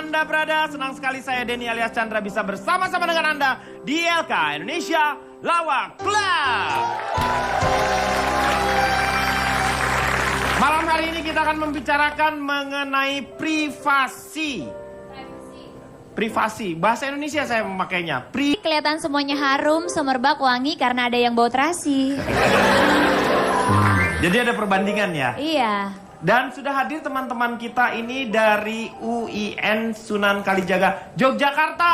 Anda berada, senang sekali saya Denny alias Chandra bisa bersama-sama dengan Anda di LK Indonesia Lawak Club. Malam hari ini kita akan membicarakan mengenai privasi. Privasi, bahasa Indonesia saya memakainya. Kelihatan semuanya harum, semerbak, wangi karena ada yang bau terasi. Jadi ada perbandingan ya? Iya. Dan sudah hadir teman-teman kita ini dari UIN Sunan Kalijaga, Yogyakarta.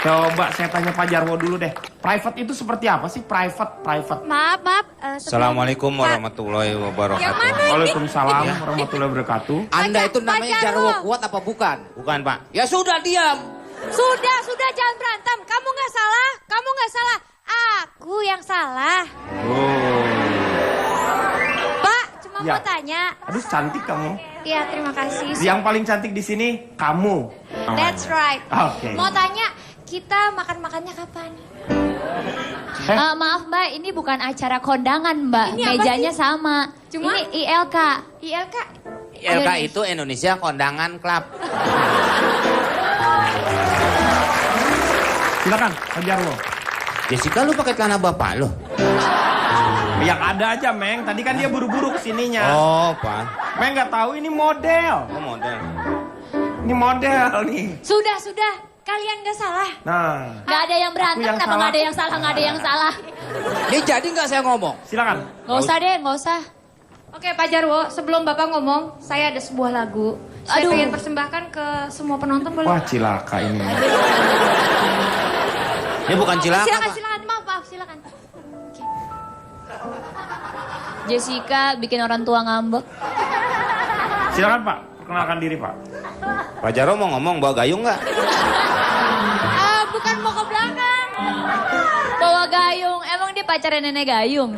Coba saya tanya Pak Jarwo dulu deh. Private itu seperti apa sih? Private. Maaf. Assalamualaikum warahmatullahi wabarakatuh. Yang mana ini? Waalaikumsalam warahmatullahi wabarakatuh. Anda itu namanya Pak Jarwo Jarwo. kuat apa bukan? Bukan, Pak. Ya sudah diam. Sudah jangan berantem. Kamu nggak salah. Aku yang salah. Oh. Pak, cuma Ya. mau tanya. Aduh cantik kamu. Iya, terima kasih. Yang paling cantik di sini kamu. That's right. Oke. Mau tanya, kita makannya kapan? Maaf Mbak, ini bukan acara kondangan Mbak. Ini apa Mejanya sama. Cuma? Ini ILK. ILK? ILK itu Indonesia Kondangan Club. Silakan Pak Jarwo. Jessica, lu pakai celana bapak lu? Yang ada aja Meng. Tadi kan dia buru-buru kesininya. Oh, Pak. Meng nggak tahu ini model. Oh, model. Ini model nih. Sudah. Kalian nggak salah. Nah, Nggak ada yang berantem, Aku yang kenapa salah. nggak ada yang salah? Ini jadi nggak saya ngomong? silakan. Nggak usah deh, nggak usah. Oke Pak Jarwo, sebelum Bapak ngomong, saya ada sebuah lagu. Saya Aduh. pengen persembahkan ke semua penonton, boleh? Wah cilaka ini. Ini bukan cilaka, Silakan, Pak. maaf, silakan. Jessica bikin orang tua ngambek. Silakan Pak, perkenalkan diri Pak. Pak Jarwo mau ngomong bawa gayung nggak? Bukan mau ke belakang. Bawa gayung, emang dia pacarnya nenek gayung?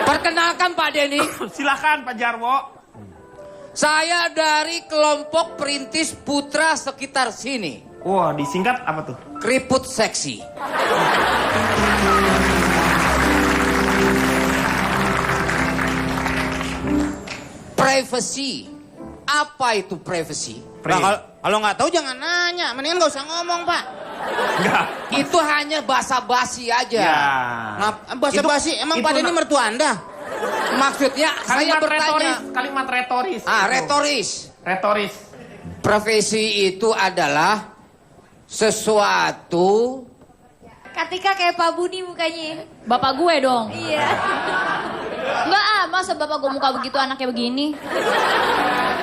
Perkenalkan Pak Denny, Silakan Pak Jarwo. saya dari kelompok perintis putra sekitar sini. Wah disingkat apa tuh? Keriput seksi. Privacy. Apa itu privacy? Nah, kalau nggak tahu jangan nanya. Mendingan nggak usah ngomong, Pak. Enggak. Itu hanya basa-basi aja. Ya. Basa-basi, emang itu Pak Denny mertua Anda? Maksudnya saya bertanya. Kalimat retoris. Retoris. Retoris. Profesi itu adalah sesuatu. Katika kayak Pak Budi mukanya. Bapak gue dong. Iya. Enggak masa bapak gue muka begitu anaknya begini.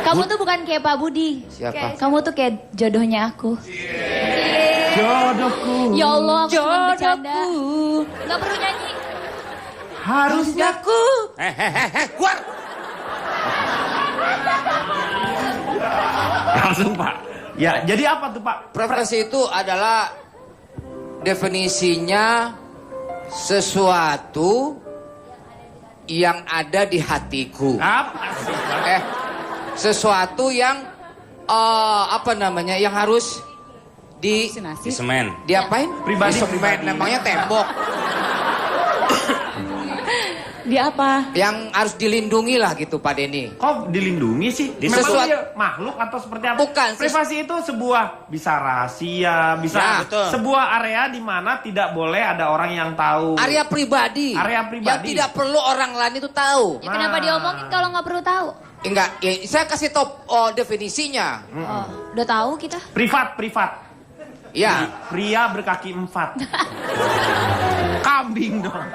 Kamu tuh bukan kayak Pak Budi. Siapa? Kamu tuh kayak jodohnya aku. Jodohku. Ya Allah, aku cuma bercanda. Nggak perlu nyanyi. Harusnya Aku. Keluar! langsung Pak. Ya, jadi apa tuh Pak? Profesi itu adalah definisinya sesuatu yang ada di hatiku. Apa sih? Sesuatu yang apa namanya? Yang harus Di semen. diapain? Pribadi, Di semen, pribadi. namanya tembok. Di apa? Yang harus dilindungi lah gitu Pak Denny. Kok dilindungi sih? Di Memang sesuatu- dia makhluk atau seperti apa? Bukan, Privasi itu sebuah bisa rahasia, bisa Ya, betul. sebuah area di mana tidak boleh ada orang yang tahu. Area pribadi. Area pribadi. Yang tidak perlu orang lain itu tahu. Ya kenapa diomongin kalau nggak perlu tahu? Enggak, saya kasih tahu definisinya. Oh, udah tahu kita. Privat. Ya, Pria berkaki 4. Kambing dong.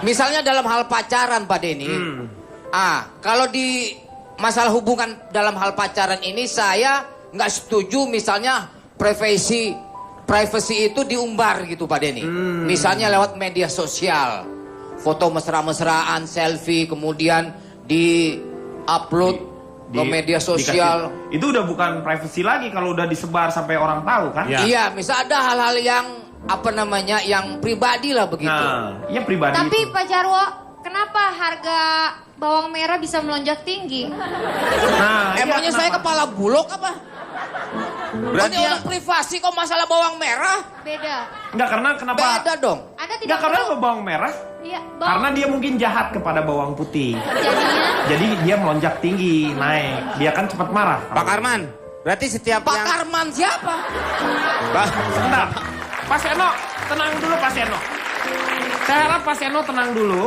misalnya dalam hal pacaran Pak Denny. Kalau di masalah hubungan dalam hal pacaran ini saya nggak setuju misalnya privacy itu diumbar gitu Pak Denny. Misalnya lewat media sosial. Foto mesra-mesraan, selfie, kemudian di-upload ke media sosial. Itu udah bukan privasi lagi kalau udah disebar sampai orang tahu kan? Ya. Iya, misal ada hal-hal yang apa namanya yang pribadi lah begitu. Nah, iya pribadi. Tapi itu. Pak Jarwo, kenapa harga bawang merah bisa melonjak tinggi? Nah, Emangnya iya, saya kenapa? kepala bulog apa? Berarti Ini yang- orang privasi kok masalah bawang merah? Beda. Enggak karena kenapa? Beda dong. Anda tidak karena perlu. bawang merah. Iya, Karena dia mungkin jahat kepada bawang putih. jadinya Jadi dia melonjak tinggi, naik. Dia kan cepat marah. Pak Arman, berarti setiap Pak yang... Karman siapa? Sebentar. Pak Seno, tenang dulu Pak Seno. Saya harap Pak Seno tenang dulu.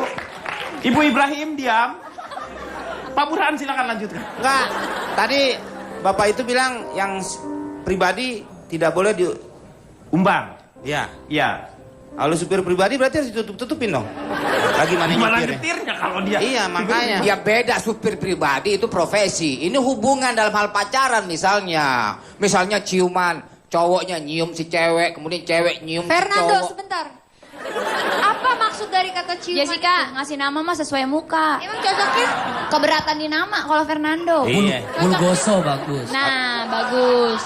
Ibu Ibrahim diam. Pak Burhan silakan lanjutkan. Enggak, tadi Bapak itu bilang yang pribadi tidak boleh di... Umbar. Ya, Iya. kalau supir pribadi berarti harus ditutup-tutupin dong. Lagi mana Gimana nyetirnya? nyetirnya kalau dia? Iya, makanya. Ya beda, supir pribadi itu profesi. Ini hubungan dalam hal pacaran misalnya. Misalnya ciuman, cowoknya nyium si cewek, kemudian cewek nyium si Fernando, cowok. sebentar. Apa maksud dari kata ciuman? Jessica ngasih nama mah sesuai muka. Emang cocoknya? Keberatan di nama kalau Fernando. Iya. Bulgoso bagus. Nah, bagus.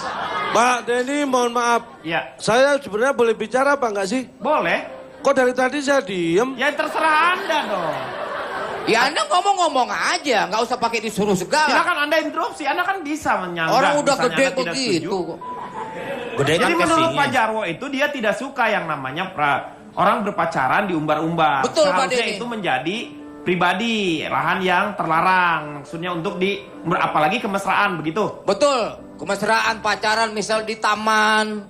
Pak Denny, mohon maaf. Iya. Saya sebenarnya boleh bicara apa enggak sih? Boleh. Kok dari tadi saya diem? Ya terserah Anda dong. Ya Anda ngomong-ngomong aja, nggak usah pakai disuruh segala. Silakan Anda interupsi. Anda kan bisa menyanggah. Orang udah misalnya gede Anda tidak begitu. setuju. Gede kan Jadi menurut casingnya. Pak Jarwo itu dia tidak suka yang namanya orang berpacaran diumbar-umbar. Betul, Pak Seharusnya Denny. itu menjadi pribadi, lahan yang terlarang. Maksudnya untuk apalagi kemesraan begitu. Betul, kemesraan pacaran misal di taman,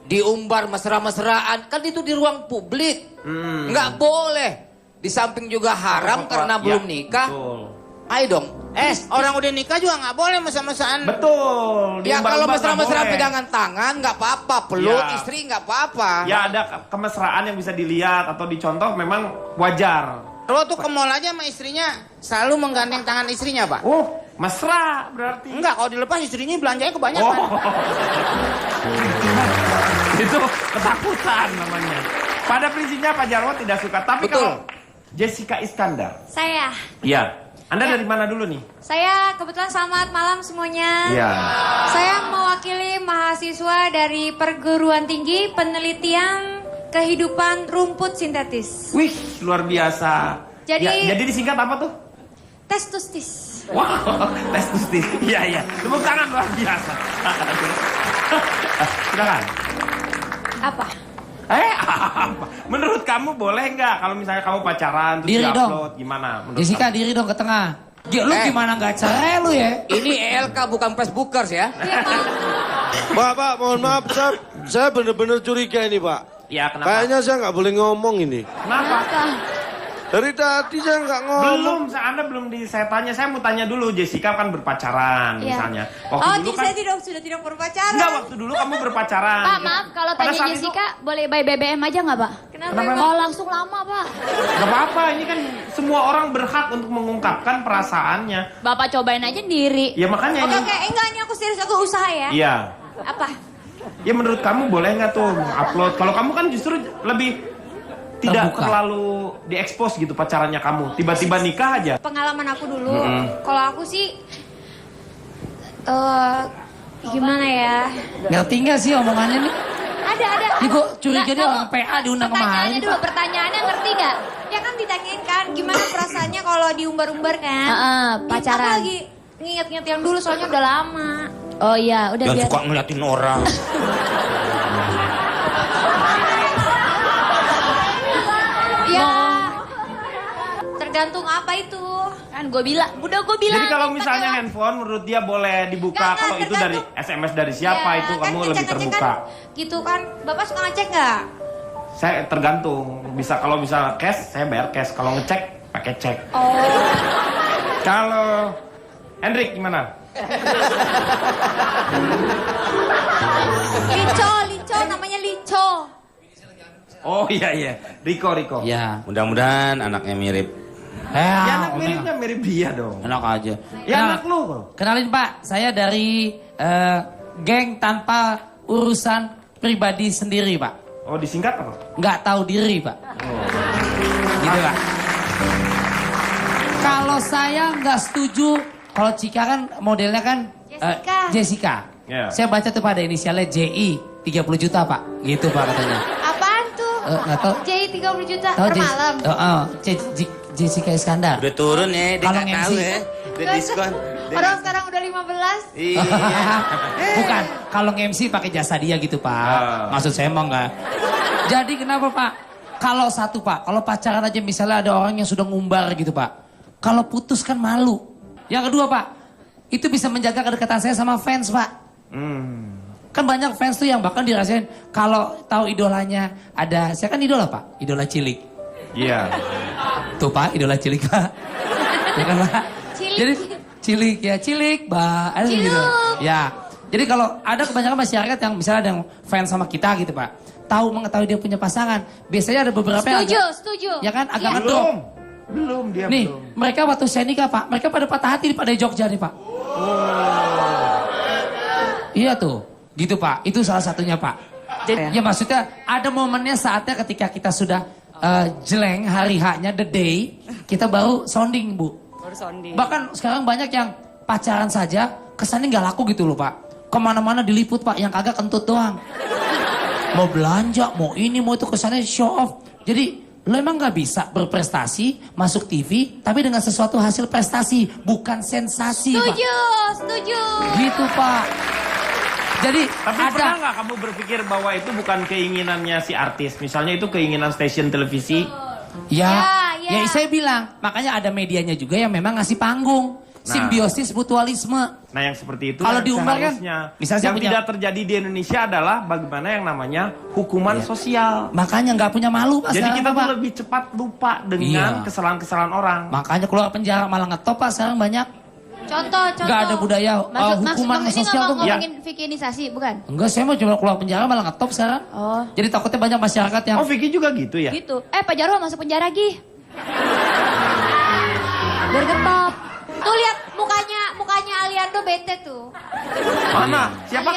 diumbar mesra-mesraan, kan itu di ruang publik. Nggak boleh. Di samping juga haram karena Ya, belum nikah. Betul. Ayo dong. Orang udah nikah juga nggak boleh mesra-mesraan. Betul. Ya kalau diumbar-umbar mesra-mesraan nggak boleh. pegangan tangan nggak apa-apa, peluk Ya. istri nggak apa-apa. Ya ada kemesraan yang bisa dilihat atau dicontoh memang wajar. Kalau tuh ke mall aja sama istrinya selalu menggandeng tangan istrinya, Pak. Oh, mesra berarti. Enggak, kalau dilepas istrinya belanjanya kebanyakan. Oh. Itu ketakutan namanya. Pada prinsipnya Pak Jarwo tidak suka. Tapi Betul. kalau Jessica Iskandar. Saya. Iya. Anda dari mana dulu nih? Saya kebetulan selamat malam semuanya. Iya. Saya mewakili mahasiswa dari Perguruan Tinggi Penelitian Kehidupan Rumput Sintetis. Wih, luar biasa. Jadi- Ya, jadi disingkat apa tuh? Testustis. Wow, testustis. Iya, iya. Tepuk tangan luar biasa. Silakan. Apa? Apa? Menurut kamu boleh nggak kalau misalnya kamu pacaran terus Diri dong. di-upload gimana? Menurut Jessica kamu? diri dong ke tengah. Lu gimana nggak cerai lu ya? Ini ELK bukan Facebookers ya. Iya, Pak. Pak, mohon maaf. Saya bener-bener curiga ini, Pak. Ya, kenapa? Kayaknya saya nggak boleh ngomong ini. Kenapa? Dari tadi saya nggak ngomong. Anda belum saya tanya. Saya mau tanya dulu, Jessica kan berpacaran Iya. misalnya. Oh, Waktu dulu jadi kan, saya sudah tidak berpacaran. enggak, waktu dulu kamu berpacaran. Pak, maaf kalau Pada tanya saat Jessica boleh by BBM aja nggak, Pak? Kenapa, Kenapa, Pak? Oh, langsung lama, Pak. Gak apa-apa, ini kan semua orang berhak untuk mengungkapkan perasaannya. Bapak cobain aja diri. Ya makanya Oke, ini. oke. Enggak, ini aku serius. Aku usaha ya. Iya. Apa? Ya menurut kamu boleh nggak tuh upload? Kalau kamu kan justru lebih tidak Terbuka. terlalu diekspos gitu pacarannya kamu. Tiba-tiba nikah aja. Pengalaman aku dulu. Kalau aku sih... gimana ya? Ngerti nggak sih omongannya nih? Ada. Ini kok curiga Nggak, dia kamu- orang PA diundang Pertanyaannya kemarin. dulu, pertanyaannya ngerti nggak? Ya kan ditanyain kan, gimana perasaannya kalau diumbar-umbar kan? Heeh, Ini pacaran. Aku lagi nginget-nginget yang dulu soalnya udah lama. Oh iya, udah Yang biar. suka ngeliatin orang. Ya, tergantung apa itu. Kan gue bilang, udah gue bilang. Jadi kalau misalnya handphone menurut dia boleh dibuka. Nggak, Kalau itu dari tergantung. SMS dari siapa Ya, itu kan kamu lebih ngecek-ngecek terbuka. Kan, gitu kan, Bapak suka ngecek nggak? Saya tergantung. Bisa kalau bisa cash saya bayar cash. Kalau ngecek pakai cek. Oh, Kalau Hendrik gimana? Lico, namanya Lico. Oh iya. Riko. Ya. Mudah-mudahan anaknya mirip. Ya anak omeng. miripnya mirip dia dong. Enak aja. Ya Nah, anak lu. Kenalin Pak, saya dari geng tanpa urusan pribadi sendiri Pak. Oh disingkat apa? Nggak tahu diri Pak. Gitu Pak. Kalau saya nggak setuju, kalau Cika kan modelnya kan Jessica. Ya. Saya baca tuh pada inisialnya JI 30 juta Pak. Gitu Pak katanya. Apaan tuh? Nggak tahu. Jadi 30 juta Tahu per malam. Jessica Iskandar. Udah turun ya, dia Kalau nggak tahu MC. ya. Udah diskon. Orang sekarang udah 15. Iya. Bukan, kalau MC pakai jasa dia gitu Pak. Ah. Maksud saya emang enggak. Jadi kenapa Pak? Kalau satu Pak, kalau pacaran aja misalnya ada orang yang sudah ngumbar gitu Pak. Kalau putus kan malu. Yang kedua Pak, itu bisa menjaga kedekatan saya sama fans Pak. Kan banyak fans tuh yang bahkan dirasain kalau tahu idolanya ada, saya kan idola Pak, idola cilik. Iya. Tuh Pak, idola cilik Pak. Ya kan Pak? Cilik. Jadi cilik ya, cilik Pak. Ada gitu. Ya. Jadi kalau ada kebanyakan masyarakat yang misalnya ada yang fans sama kita gitu Pak. Tahu mengetahui dia punya pasangan. Biasanya ada beberapa yang Setuju. ya kan agak Iya. ngedrop. Belum dia Nih, belum. mereka waktu saya nikah Pak, mereka pada patah hati pada Jogja nih Pak. Iya tuh, gitu Pak. Itu salah satunya Pak. Ya maksudnya ada momennya saatnya ketika kita sudah jeleng hari H-nya, the day, kita baru sounding Bu. Bahkan sekarang banyak yang pacaran saja kesannya nggak laku gitu loh Pak. Kemana-mana diliput Pak, yang kagak kentut doang. Mau belanja, mau ini, mau itu, kesannya show off. Jadi lo emang nggak bisa berprestasi, masuk TV, tapi dengan sesuatu hasil prestasi, bukan sensasi Pak. Setuju. Gitu Pak. Jadi Tapi ada. pernah nggak kamu berpikir bahwa itu bukan keinginannya si artis? Misalnya itu keinginan stasiun televisi. Ya, Ya. saya bilang, makanya ada medianya juga yang memang ngasih panggung. Simbiosis mutualisme. Nah yang seperti itu Kalau yang diumbar kan, seharusnya. misalnya saya yang punya- tidak terjadi di Indonesia adalah bagaimana yang namanya hukuman sosial. Makanya nggak punya malu Pak. Jadi sekarang, kita tuh Pak. lebih cepat lupa dengan Iya. kesalahan-kesalahan orang. Makanya keluar penjara malah ngetop Pak sekarang banyak. Contoh. Nggak ada budaya hukuman maksud sosial tuh. ini ngomongin vikinisasi, bukan? Enggak, saya mau cuma keluar penjara malah ngetop sekarang. Oh. Jadi takutnya banyak masyarakat yang Oh Vicky juga gitu ya? Gitu. Pak Jarwo masuk penjara Gi. Biar getop. Tuh lihat mukanya Aliando bete tuh. Mana? Siapa?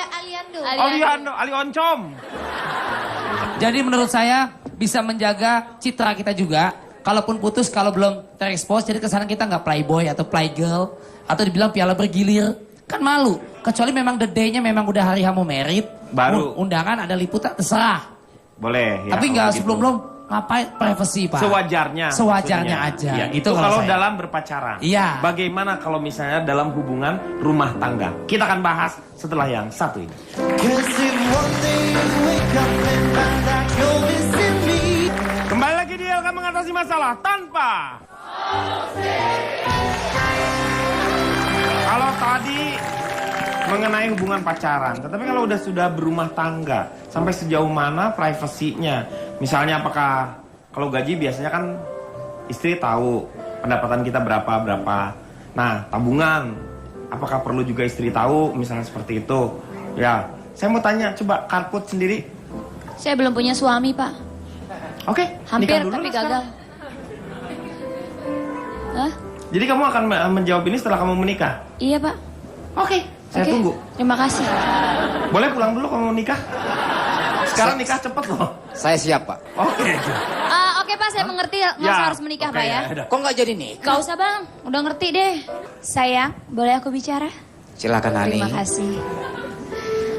Aliando. Ali Oncom. Jadi menurut saya bisa menjaga citra kita juga. Kalaupun putus, kalau belum terekspos, jadi kesannya kita nggak playboy atau playgirl. Atau dibilang piala bergilir. Kan malu. Kecuali memang the day-nya memang udah hari kamu merit. Baru. Undangan ada liputan, terserah. Boleh ya. Tapi kalau nggak gitu. sebelum-belum ngapain privasi Pak. Sewajarnya. Sewajarnya maksudnya. aja. Ya, Gitu itu kalau saya. dalam berpacaran. Iya. Bagaimana kalau misalnya dalam hubungan rumah tangga? Kita akan bahas setelah yang satu ini. Kembali lagi di akan mengatasi masalah tanpa. Kalau tadi mengenai hubungan pacaran, tetapi kalau sudah berumah tangga, sampai sejauh mana privasinya? Misalnya apakah kalau gaji biasanya kan istri tahu pendapatan kita berapa. Nah, tabungan, apakah perlu juga istri tahu? Misalnya seperti itu. Ya, saya mau tanya, coba Karput sendiri. Saya belum punya suami, Pak. Oke, Hampir nikah dulu tapi lah gagal. sekarang. Hah? Jadi kamu akan menjawab ini setelah kamu menikah? Iya, Pak. Oke, saya Oke. tunggu. Terima kasih. Boleh pulang dulu kamu nikah? Sekarang nikah cepet loh. Saya siap Pak. Oke. Oke, Pak, saya mengerti. Nggak usah harus menikah, oke, Pak ya. udah. Kok nggak jadi nih? Gak usah, Bang. Udah ngerti deh. Sayang, boleh aku bicara? Silakan Hani. Terima kasih.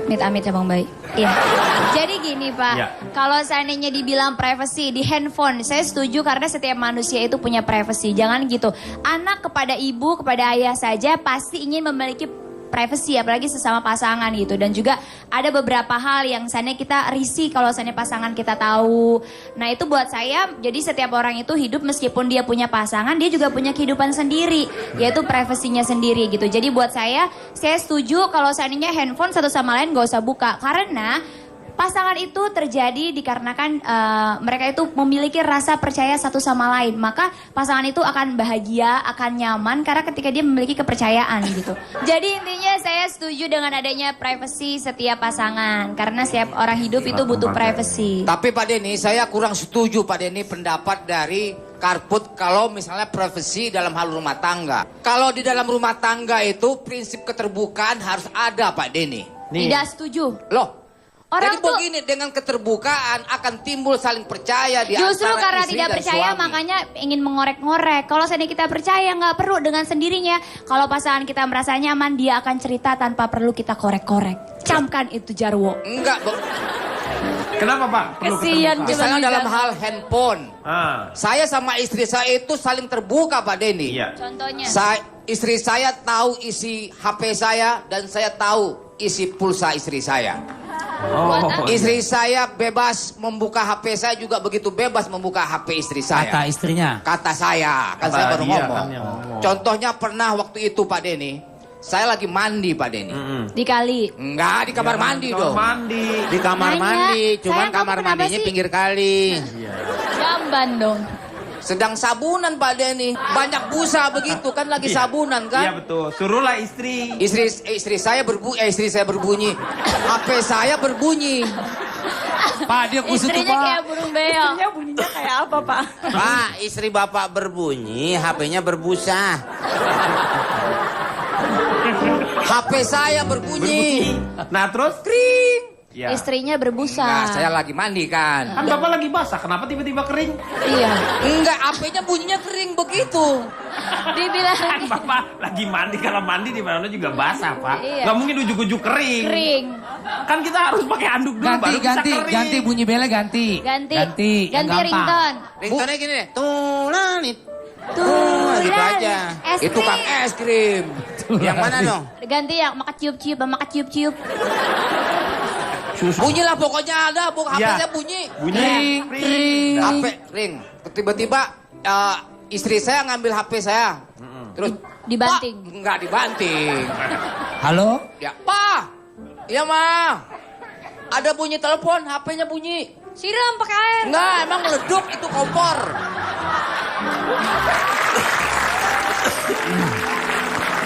Amit-amit ya Bang Bayi. Iya. Jadi gini Pak, Ya. kalau seandainya dibilang privacy di handphone, saya setuju karena setiap manusia itu punya privacy. Jangan gitu. Anak kepada ibu, kepada ayah saja pasti ingin memiliki privacy, apalagi sesama pasangan gitu. Dan juga ada beberapa hal yang seandainya kita risih kalau seandainya pasangan kita tahu. Nah itu buat saya, jadi setiap orang itu hidup meskipun dia punya pasangan, dia juga punya kehidupan sendiri, yaitu privasinya sendiri gitu. Jadi buat saya setuju kalau seandainya handphone satu sama lain gak usah buka. Karena pasangan itu terjadi dikarenakan mereka itu memiliki rasa percaya satu sama lain. Maka pasangan itu akan bahagia, akan nyaman karena ketika dia memiliki kepercayaan gitu. Jadi intinya saya setuju dengan adanya privacy setiap pasangan. Karena setiap orang hidup itu butuh privacy. Tapi Pak Denny, saya kurang setuju Pak Denny pendapat dari Karput kalau misalnya privacy dalam hal rumah tangga. Kalau di dalam rumah tangga itu prinsip keterbukaan harus ada Pak Denny. Nih. Tidak setuju. Loh, Orang jadi tuh begini, dengan keterbukaan akan timbul saling percaya di justru antara karena istri tidak dan percaya suami. makanya ingin mengorek-ngorek. Kalau seandainya kita percaya nggak perlu dengan sendirinya. Kalau pasangan kita merasa nyaman dia akan cerita tanpa perlu kita korek-korek. Camkan itu Jarwo. Enggak, Kenapa Pak? Perlu Kesian keterbukaan? misalnya Coba dalam bisa. hal handphone. Saya sama istri saya itu saling terbuka Pak Denny. Iya. Contohnya. Istri saya tahu isi HP saya dan saya tahu isi pulsa istri saya. Istri saya bebas membuka HP saya juga begitu bebas membuka HP istri saya. Kata istrinya. Kata saya, kan Kata saya baru dia ngomong. kan yang ngomong. Contohnya pernah waktu itu Pak Denny, saya lagi mandi Pak Denny. Dikali. Enggak, di kamar mandi Kamar dong. mandi. Di kamar Nanya, mandi, cuman sayang, kamu kamar kenapa mandinya sih? pinggir kali. Jamban dong. Sedang sabunan Pak Denny. Banyak busa begitu kan lagi Iya. sabunan Iya kan. betul. Suruhlah istri. Istri saya berbunyi. HP saya berbunyi. Pak, dia kusut tuh, Istrinya Pak. kayak burung beo. bunyinya kayak apa, Pak? Pak, istri bapak berbunyi, HP-nya berbusa. HP saya berbunyi. Nah terus? Kring. Ya. Istrinya berbusa. Nah, saya lagi mandi kan. Kan bapak lagi basah, kenapa tiba-tiba kering? Iya. Enggak, HP-nya bunyinya kering begitu. Dibilang Kan bapak lagi mandi, kalau mandi di mana juga basah pak. Iya. Gak mungkin ujuk-ujuk kering. kering. Kan kita harus pakai anduk dulu Ganti, baru bisa ganti, kering. ganti bunyi bele ganti. Ganti. yang Ganti gampang. ringtone. Ringtone gini deh. Tulanit. Tuh, gitu aja. Es Itu krim. kan es krim. Yang mana dong? Ganti yang makan ciup-ciup, makan ciup-ciup. Bunyi lah pokoknya ada, HP Iya. saya bunyi. Bunyi. Ring, ring. HP ring. Tiba-tiba istri saya ngambil HP saya. Terus Dibanting. "Pak," enggak dibanting. Halo? Ya, "Pak." Iya, Ma. Ada bunyi telepon, HP-nya bunyi. Siram pakai air. Enggak, emang meleduk itu kompor.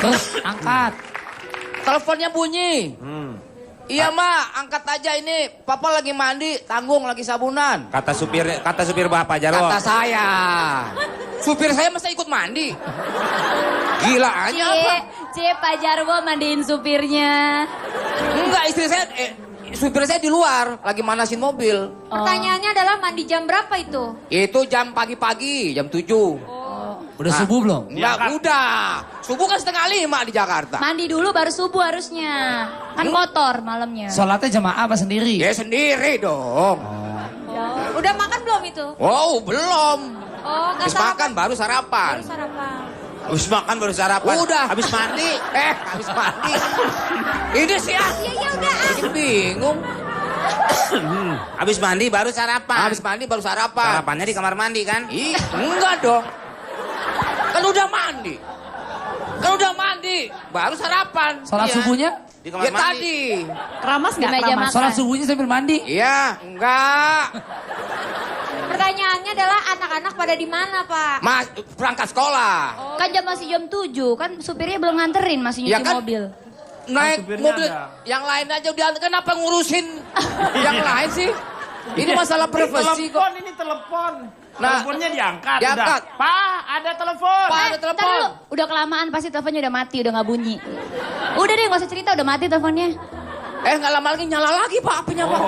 Terus angkat. Teleponnya bunyi. Iya, Ma, angkat aja ini. Papa lagi mandi, tanggung lagi sabunan. Kata supir bapak Jarwo. Kata saya. Supir saya masa ikut mandi? Gila aja apa? Cie, Pak Jarwo mandiin supirnya. Enggak, istri saya, supir saya di luar, lagi manasin mobil. Pertanyaannya adalah mandi jam berapa itu? Itu jam pagi-pagi, jam 7. Udah subuh belum? Enggak, udah. Subuh kan 4:30 di Jakarta. Mandi dulu baru subuh harusnya. Kan kotor malamnya. Sholatnya jamaah apa sendiri? Ya sendiri dong. Udah makan belum itu? Wow, belum. Oh, nggak Habis makan baru sarapan. Baru sarapan. Habis makan baru sarapan. Udah. Habis mandi. Habis mandi. Ini sih ah. Iya, udah. Bikin bingung. Habis mandi baru sarapan. Habis mandi baru sarapan. Sarapannya di kamar mandi kan? Ih, enggak dong. Kan udah mandi. Baru sarapan. Sholat Iya. subuhnya? Di kamar Ya mandi. tadi. Keramas Di meja makan. Sholat subuhnya sambil mandi? Iya, enggak. Pertanyaannya adalah anak-anak pada di mana, Pak? Mas, berangkat sekolah. Kan masih jam 7, kan supirnya belum nganterin, masih nyuci Ya kan? mobil. Naik supirnya mobil ada. yang lain aja udah, kenapa ngurusin yang lain sih? Ini masalah privasi kok. Ini telepon. Nah, Teleponnya diangkat. diangkat. Udah. Pak, ada telepon. Pak, ada Ntar telepon. dulu, udah kelamaan pasti teleponnya udah mati, udah nggak bunyi. Udah deh, nggak usah cerita, udah mati teleponnya. Nggak lama lagi nyala lagi Pak apinya Pak.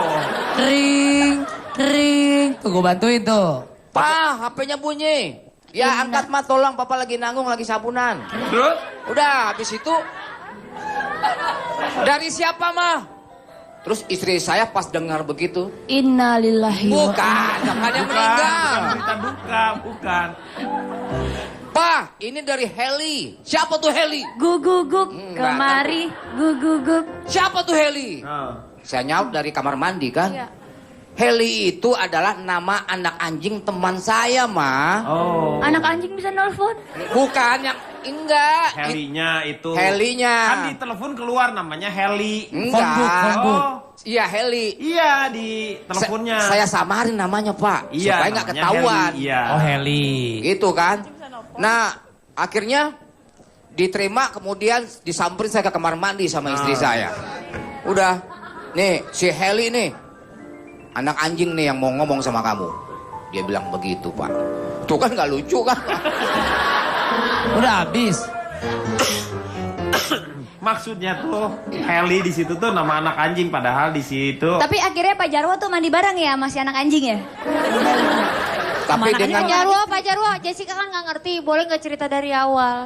Ring, ring. Tuh gue bantuin tuh. Pak, HP-nya bunyi. Ya angkat mah tolong, Papa lagi nanggung, lagi sabunan. Terus? Udah, habis itu dari siapa mah? Terus istri saya pas dengar begitu, Innalillahi wa bukan yang meninggal. Bukan berita duka, bukan. Pak, ini dari Heli. Siapa tuh Heli? Guguguk Enggak, kemari, guguguk. Siapa tuh Heli? Nah. Saya nyaut dari kamar mandi kan. Iya. Heli itu adalah nama anak anjing teman saya, Ma. Oh. Anak anjing bisa nelfon? Bukan yang enggak. Helinya itu. Helinya. Kan di telepon keluar namanya Heli. Enggak. Phone book. Oh. Iya, Heli. Iya di teleponnya. Saya samarin namanya, Pak. Iya, supaya nggak namanya ketahuan. Heli, Iya. Oh Heli. Gitu kan. Nah, akhirnya diterima, kemudian disamperin saya ke kamar mandi sama istri saya. Udah, nih si Heli nih, anak anjing nih yang mau ngomong sama kamu. Dia bilang begitu Pak. Tuh kan nggak lucu kan? Udah habis. Maksudnya tuh Heli di situ tuh nama anak anjing, padahal di situ. Tapi akhirnya Pak Jarwo tuh mandi bareng ya masih anak anjing ya? Tapi dengan Pak Jarwo, Jessica kan nggak ngerti. Boleh nggak cerita dari awal?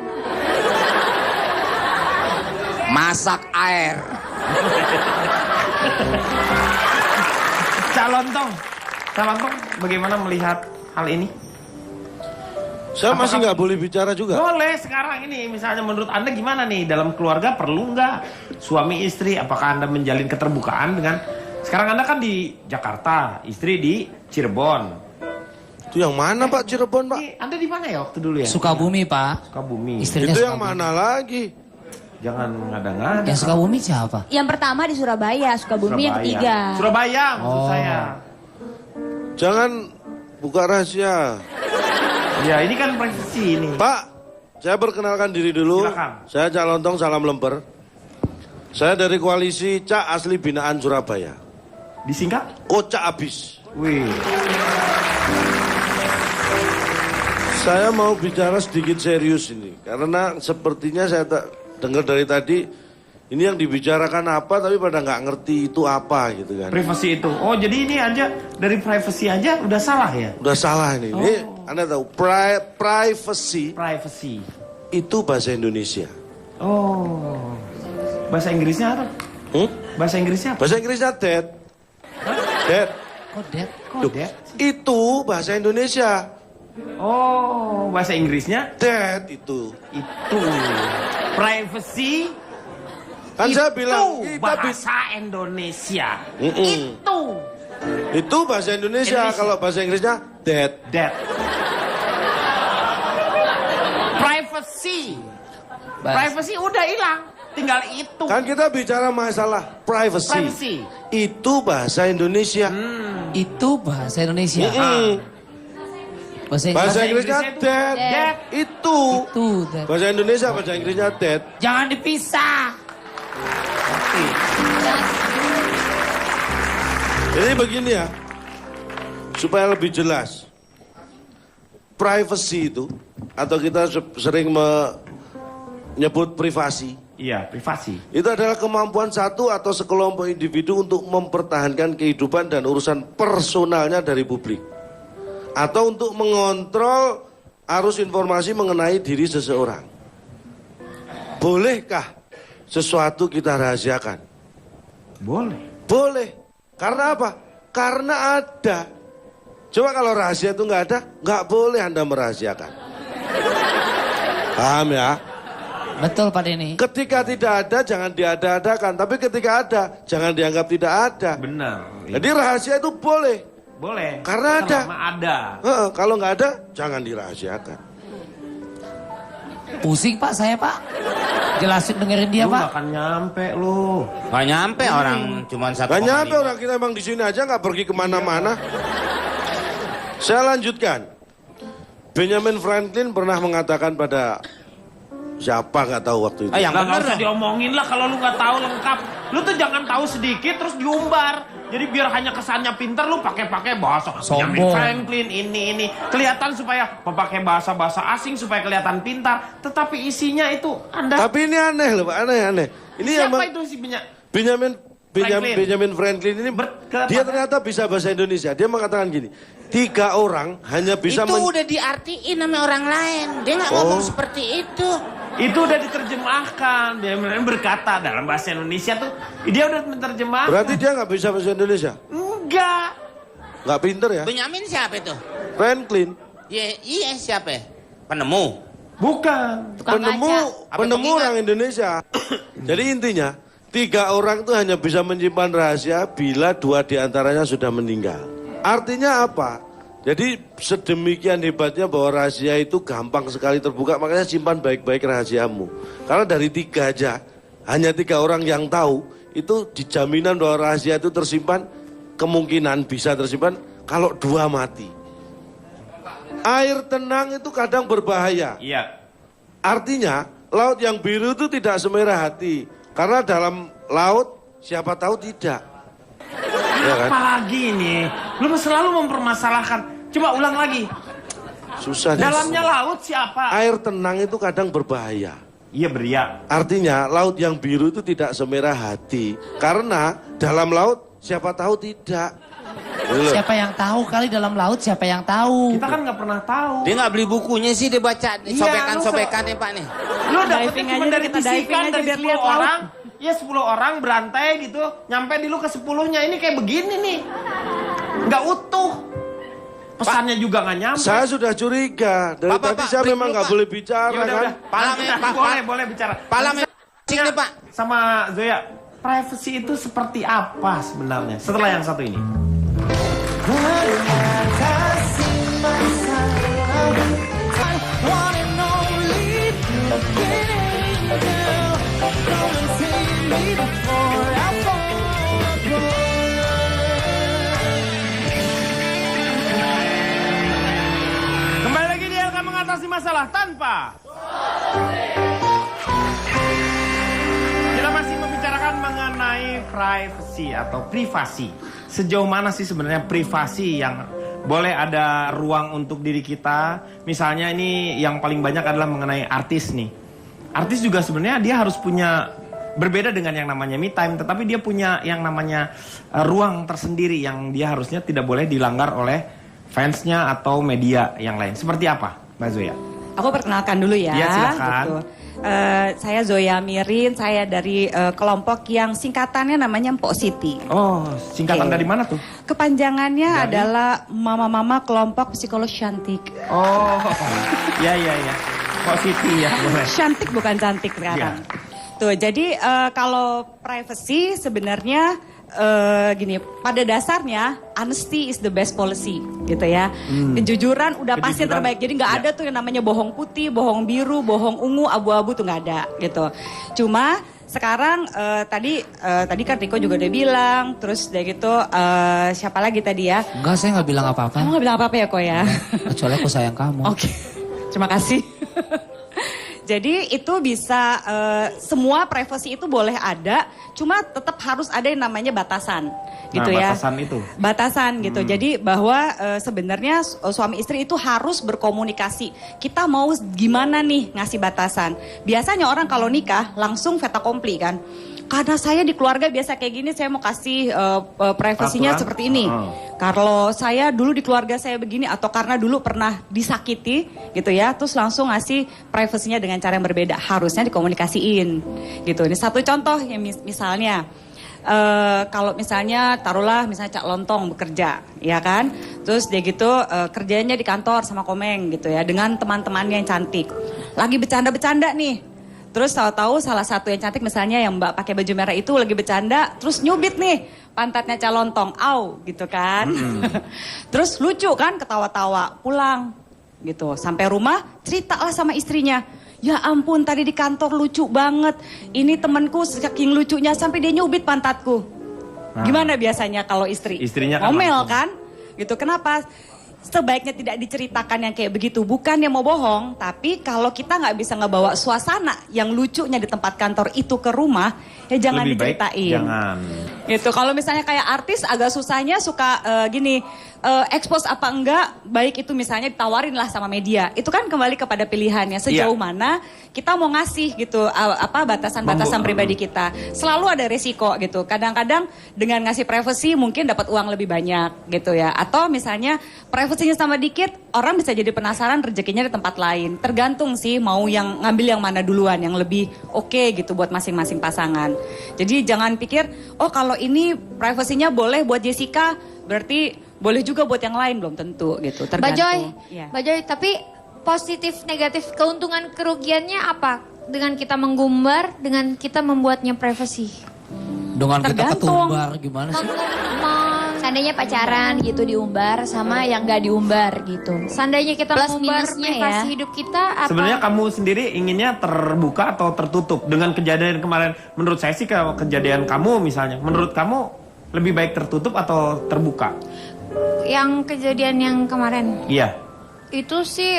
masak air. Calontong, bagaimana melihat hal ini? Saya masih nggak boleh bicara juga. Boleh sekarang ini, misalnya menurut Anda gimana nih dalam keluarga perlu nggak suami istri? Apakah Anda menjalin keterbukaan dengan Sekarang Anda kan di Jakarta, istri di Cirebon. Itu yang mana Pak Cirebon Pak? Anda di mana ya waktu dulu ya? Sukabumi Pak. Sukabumi. Istrinya Itu yang Sukabumi. mana lagi? Jangan ngada-ngada. Yang Sukabumi siapa? Yang pertama di Surabaya, Sukabumi yang ketiga. Surabaya maksud Oh. saya. Jangan buka rahasia. Ya ini kan privasi ini. Pak, saya perkenalkan diri dulu. Silakan. Saya Cak Lontong Salam Lemper. Saya dari koalisi Cak Asli Binaan Surabaya. Disingkat? Kocak abis. Wih. Saya mau bicara sedikit serius ini. Karena sepertinya saya dengar dari tadi, ini yang dibicarakan apa tapi pada nggak ngerti itu apa gitu kan. Privasi itu. Oh jadi ini aja dari privasi aja udah salah ya? Udah salah ini. Ini Anda tahu, privacy Privasi. itu bahasa Indonesia. Oh. Bahasa Inggrisnya apa? Bahasa Inggrisnya apa? Bahasa Inggrisnya dead. Dead. Kok Dad? Kok Dad? Itu bahasa Indonesia. Oh, bahasa Inggrisnya Dead itu. itu. Privacy Kan saya bilang itu kita bahasa Indonesia. Mm-mm. Itu bahasa Indonesia. Indonesia. Kalau bahasa Inggrisnya dead. that. Privacy. Privacy udah hilang. Tinggal itu. Kan kita bicara masalah privacy. Privacy. Itu bahasa Indonesia. Itu bahasa Indonesia. Mm-mm. Bahasa Bahasa Inggris. Inggrisnya itu dead. dead. Itu. Itu Dad. Bahasa Indonesia, bahasa Inggrisnya dead. Jangan dipisah. Jadi begini ya. Supaya lebih jelas. Privacy itu, atau kita sering menyebut privasi, Iya, privasi. itu adalah kemampuan satu atau sekelompok individu untuk mempertahankan kehidupan dan urusan personalnya dari publik. Atau untuk mengontrol arus informasi mengenai diri seseorang. Bolehkah sesuatu kita rahasiakan? Boleh. Boleh. Karena apa? Karena ada. Coba kalau rahasia itu nggak ada, nggak boleh Anda merahasiakan. Paham ya? Betul Pak Denny. Ketika tidak ada, jangan diada-adakan. Tapi ketika ada, jangan dianggap tidak ada. Benar. Jadi rahasia itu boleh. Boleh. Karena ada. Selama ada. Kalau nggak ada, jangan dirahasiakan. Pusing Pak saya Pak. Jelasin dengerin dia Lu Pak. gak akan nyampe lu. Nggak nyampe orang cuman 1,5. Gak nyampe orang kita emang di sini aja, nggak pergi kemana-mana. Saya lanjutkan. Benjamin Franklin pernah mengatakan pada siapa nggak tahu waktu itu. Yang Lah nggak bener usah dong. diomongin lah kalau lu nggak tahu lengkap. Lu tuh jangan tahu sedikit terus diumbar. Jadi biar hanya kesannya pinter lu pakai bahasa Benjamin Sombong. Franklin ini. Kelihatan supaya memakai bahasa asing supaya kelihatan pintar. Tetapi isinya itu Anda. Tapi ini aneh loh Pak, aneh. Ini Siapa emang itu si Benjamin Franklin ini dia ternyata bisa bahasa Indonesia. Dia mengatakan gini, 3 orang hanya bisa Itu udah diartiin sama orang lain. Dia nggak ngomong seperti itu. Itu udah diterjemahkan. Dia berkata dalam bahasa Indonesia tuh dia udah menerjemahkan. Berarti dia nggak bisa bahasa Indonesia? Enggak. Nggak pinter ya? Benyamin siapa itu? Franklin. Iya siapa? Penemu. Bukan. Tukang kaca. Apa Penemu pengingat? orang Indonesia. Jadi intinya 3 orang itu hanya bisa menyimpan rahasia bila 2 diantaranya sudah meninggal. Artinya apa? Jadi sedemikian hebatnya bahwa rahasia itu gampang sekali terbuka, makanya simpan baik-baik rahasiamu. Karena dari 3 aja, hanya 3 orang yang tahu, itu dijaminan bahwa rahasia itu tersimpan, kemungkinan bisa tersimpan kalau 2 mati. Air tenang itu kadang berbahaya. Iya. Artinya, laut yang biru itu tidak semerah hati. Karena dalam laut, siapa tahu tidak. Ya kan? Apalagi nih, lu selalu mempermasalahkan. Coba ulang lagi. Susah. Dalamnya laut siapa? Air tenang itu kadang berbahaya. Iya beria. Artinya laut yang biru itu tidak semerah hati. Karena dalam laut siapa tahu tidak. Gitu loh. Siapa yang tahu kali dalam laut siapa yang tahu. Kita kan nggak pernah tahu. Dia nggak beli bukunya sih, dia baca Iya, sobekan-sobekannya Pak nih. Lu dapetnya Diving cuma aja, dari kita diving bisikan aja dari biar 10 lihat laut. orang. Ya 10 orang berantai gitu. Nyampe di lu ke 10-nya. Ini kayak begini nih. Nggak utuh. Pesannya juga nggak nyampe. Saya sudah curiga. Dari Pak, tadi Pak, saya break memang dulu, nggak Pak. boleh bicara Ya udah, kan. udah. Pala, Lanjut, Pak, boleh, Pak. boleh bicara. Pala Nanti cing nih, Pak. Sama Zoya. privacy itu seperti apa sebenarnya setelah yang satu ini? Kembali lagi di LK Mengatasi Masalah Tanpa. Kita masih membicarakan mengenai privacy atau privasi. Sejauh mana sih sebenarnya privasi yang boleh ada ruang untuk diri kita? Misalnya ini yang paling banyak adalah mengenai artis nih. Artis juga sebenarnya dia harus punya, berbeda dengan yang namanya me time, tetapi dia punya yang namanya ruang tersendiri yang dia harusnya tidak boleh dilanggar oleh fansnya atau media yang lain. Seperti apa, Mbak Zoya? Aku perkenalkan dulu ya. Ya, silakan. Gitu. Saya Zoya Mirin, saya dari kelompok yang singkatannya namanya Mpok Siti. Oh, singkatan Oke. dari mana tuh? Kepanjangannya Dari? adalah Mama-Mama Kelompok Psikolog Cantik. Oh, ya. Kok Siti ya? Boleh. Cantik bukan cantik sekarang. Tuh, jadi kalau privacy sebenarnya gini, pada dasarnya honesty is the best policy, gitu ya. Kejujuran udah pasti yang terbaik. Jadi nggak ada tuh yang namanya bohong putih, bohong biru, bohong ungu, abu-abu tuh nggak ada, gitu. Cuma sekarang tadi kan Riko juga udah bilang, terus udah gitu siapa lagi tadi ya? Enggak, saya nggak bilang apa-apa. Kamu nggak bilang apa-apa ya, Ko ya? Kecuali aku sayang kamu. Oke, terima kasih. Jadi itu bisa semua privacy itu boleh ada, cuma tetap harus ada yang namanya batasan, gitu ya. Batasan itu. Batasan gitu. Jadi bahwa sebenarnya suami istri itu harus berkomunikasi. Kita mau gimana nih ngasih batasan. Biasanya orang kalau nikah langsung fait accompli kan. Karena saya di keluarga biasa kayak gini, saya mau kasih privasinya Peraturan? seperti ini. Kalau saya dulu di keluarga saya begini, atau karena dulu pernah disakiti gitu ya, terus langsung ngasih privasinya dengan cara yang berbeda. Harusnya dikomunikasiin gitu. Ini satu contoh ya, misalnya. Kalau misalnya taruhlah misalnya Cak Lontong bekerja, ya kan, terus dia gitu kerjanya di kantor sama Komeng gitu ya, dengan teman-temannya yang cantik, lagi bercanda-bercanda nih, terus tahu-tahu salah satu yang cantik misalnya yang Mbak pakai baju merah itu lagi bercanda, terus nyubit nih pantatnya Cak Lontong, au gitu kan, terus lucu kan, ketawa-tawa, pulang gitu, sampai rumah ceritalah sama istrinya. Ya ampun, tadi di kantor lucu banget. Ini temanku saking lucunya sampai dia nyubit pantatku. Gimana biasanya kalau istri? Istrinya kan ngomel langsung. kan? Gitu. Kenapa? Sebaiknya tidak diceritakan yang kayak begitu. Bukan yang mau bohong, tapi kalau kita nggak bisa ngebawa suasana yang lucunya di tempat kantor itu ke rumah, ya jangan Lebih baik diceritain. jangan. Gitu. Kalau misalnya kayak artis agak susahnya suka gini, expose apa enggak, baik itu misalnya ditawarin lah sama media. Itu kan kembali kepada pilihannya sejauh Iya. mana kita mau ngasih gitu apa batasan-batasan pribadi kita. Selalu ada resiko gitu. Kadang-kadang dengan ngasih privacy mungkin dapat uang lebih banyak gitu ya. Atau misalnya privasinya sama dikit, orang bisa jadi penasaran rezekinya di tempat lain. Tergantung sih mau yang ngambil yang mana duluan, yang lebih oke gitu buat masing-masing pasangan. Jadi jangan pikir, oh kalau ini privasinya boleh buat Jessica, berarti boleh juga buat yang lain, belum tentu gitu. Mbak Tergantung. Joy, Ya. Mbak Joy, tapi positif negatif keuntungan kerugiannya apa dengan kita menggumbar, dengan kita membuatnya privacy? Dengan kita Tergantung. ketumbar gimana sih? Seandainya pacaran gitu diumbar sama yang nggak diumbar gitu. Seandainya kita Plus mengumbar minusnya privasi ya. hidup kita apa? Sebenarnya kamu sendiri inginnya terbuka atau tertutup? Dengan kejadian kemarin, menurut saya sih kalau kejadian kamu misalnya, menurut kamu lebih baik tertutup atau terbuka? Yang kejadian yang kemarin Iya. itu sih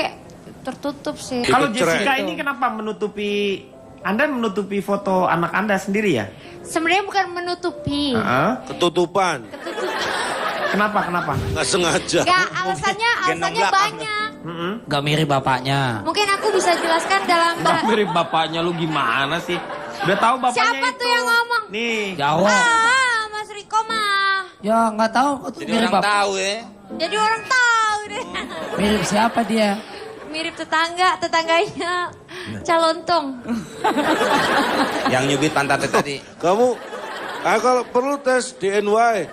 tertutup sih. Kalau Ikut cerai. Jessica ini kenapa menutupi, Anda menutupi foto anak Anda sendiri ya? Sebenarnya bukan menutupi. Heeh. Ketutupan, Kenapa? nggak sengaja. Enggak, alasannya banyak. Gak mirip bapaknya. Mungkin aku bisa jelaskan dalam Nggak mirip bapaknya, lu gimana sih? Udah tahu bapaknya Siapa itu. tuh yang ngomong? Nih. Jawa. Mas Riko mah. Ya nggak tahu tuh Jadi mirip orang bapak. tahu ya. Jadi orang tahu deh. Mirip siapa dia? Mirip tetangganya Calontong. Yang nyubit pantatnya tadi. Kamu, kalau perlu tes DNA.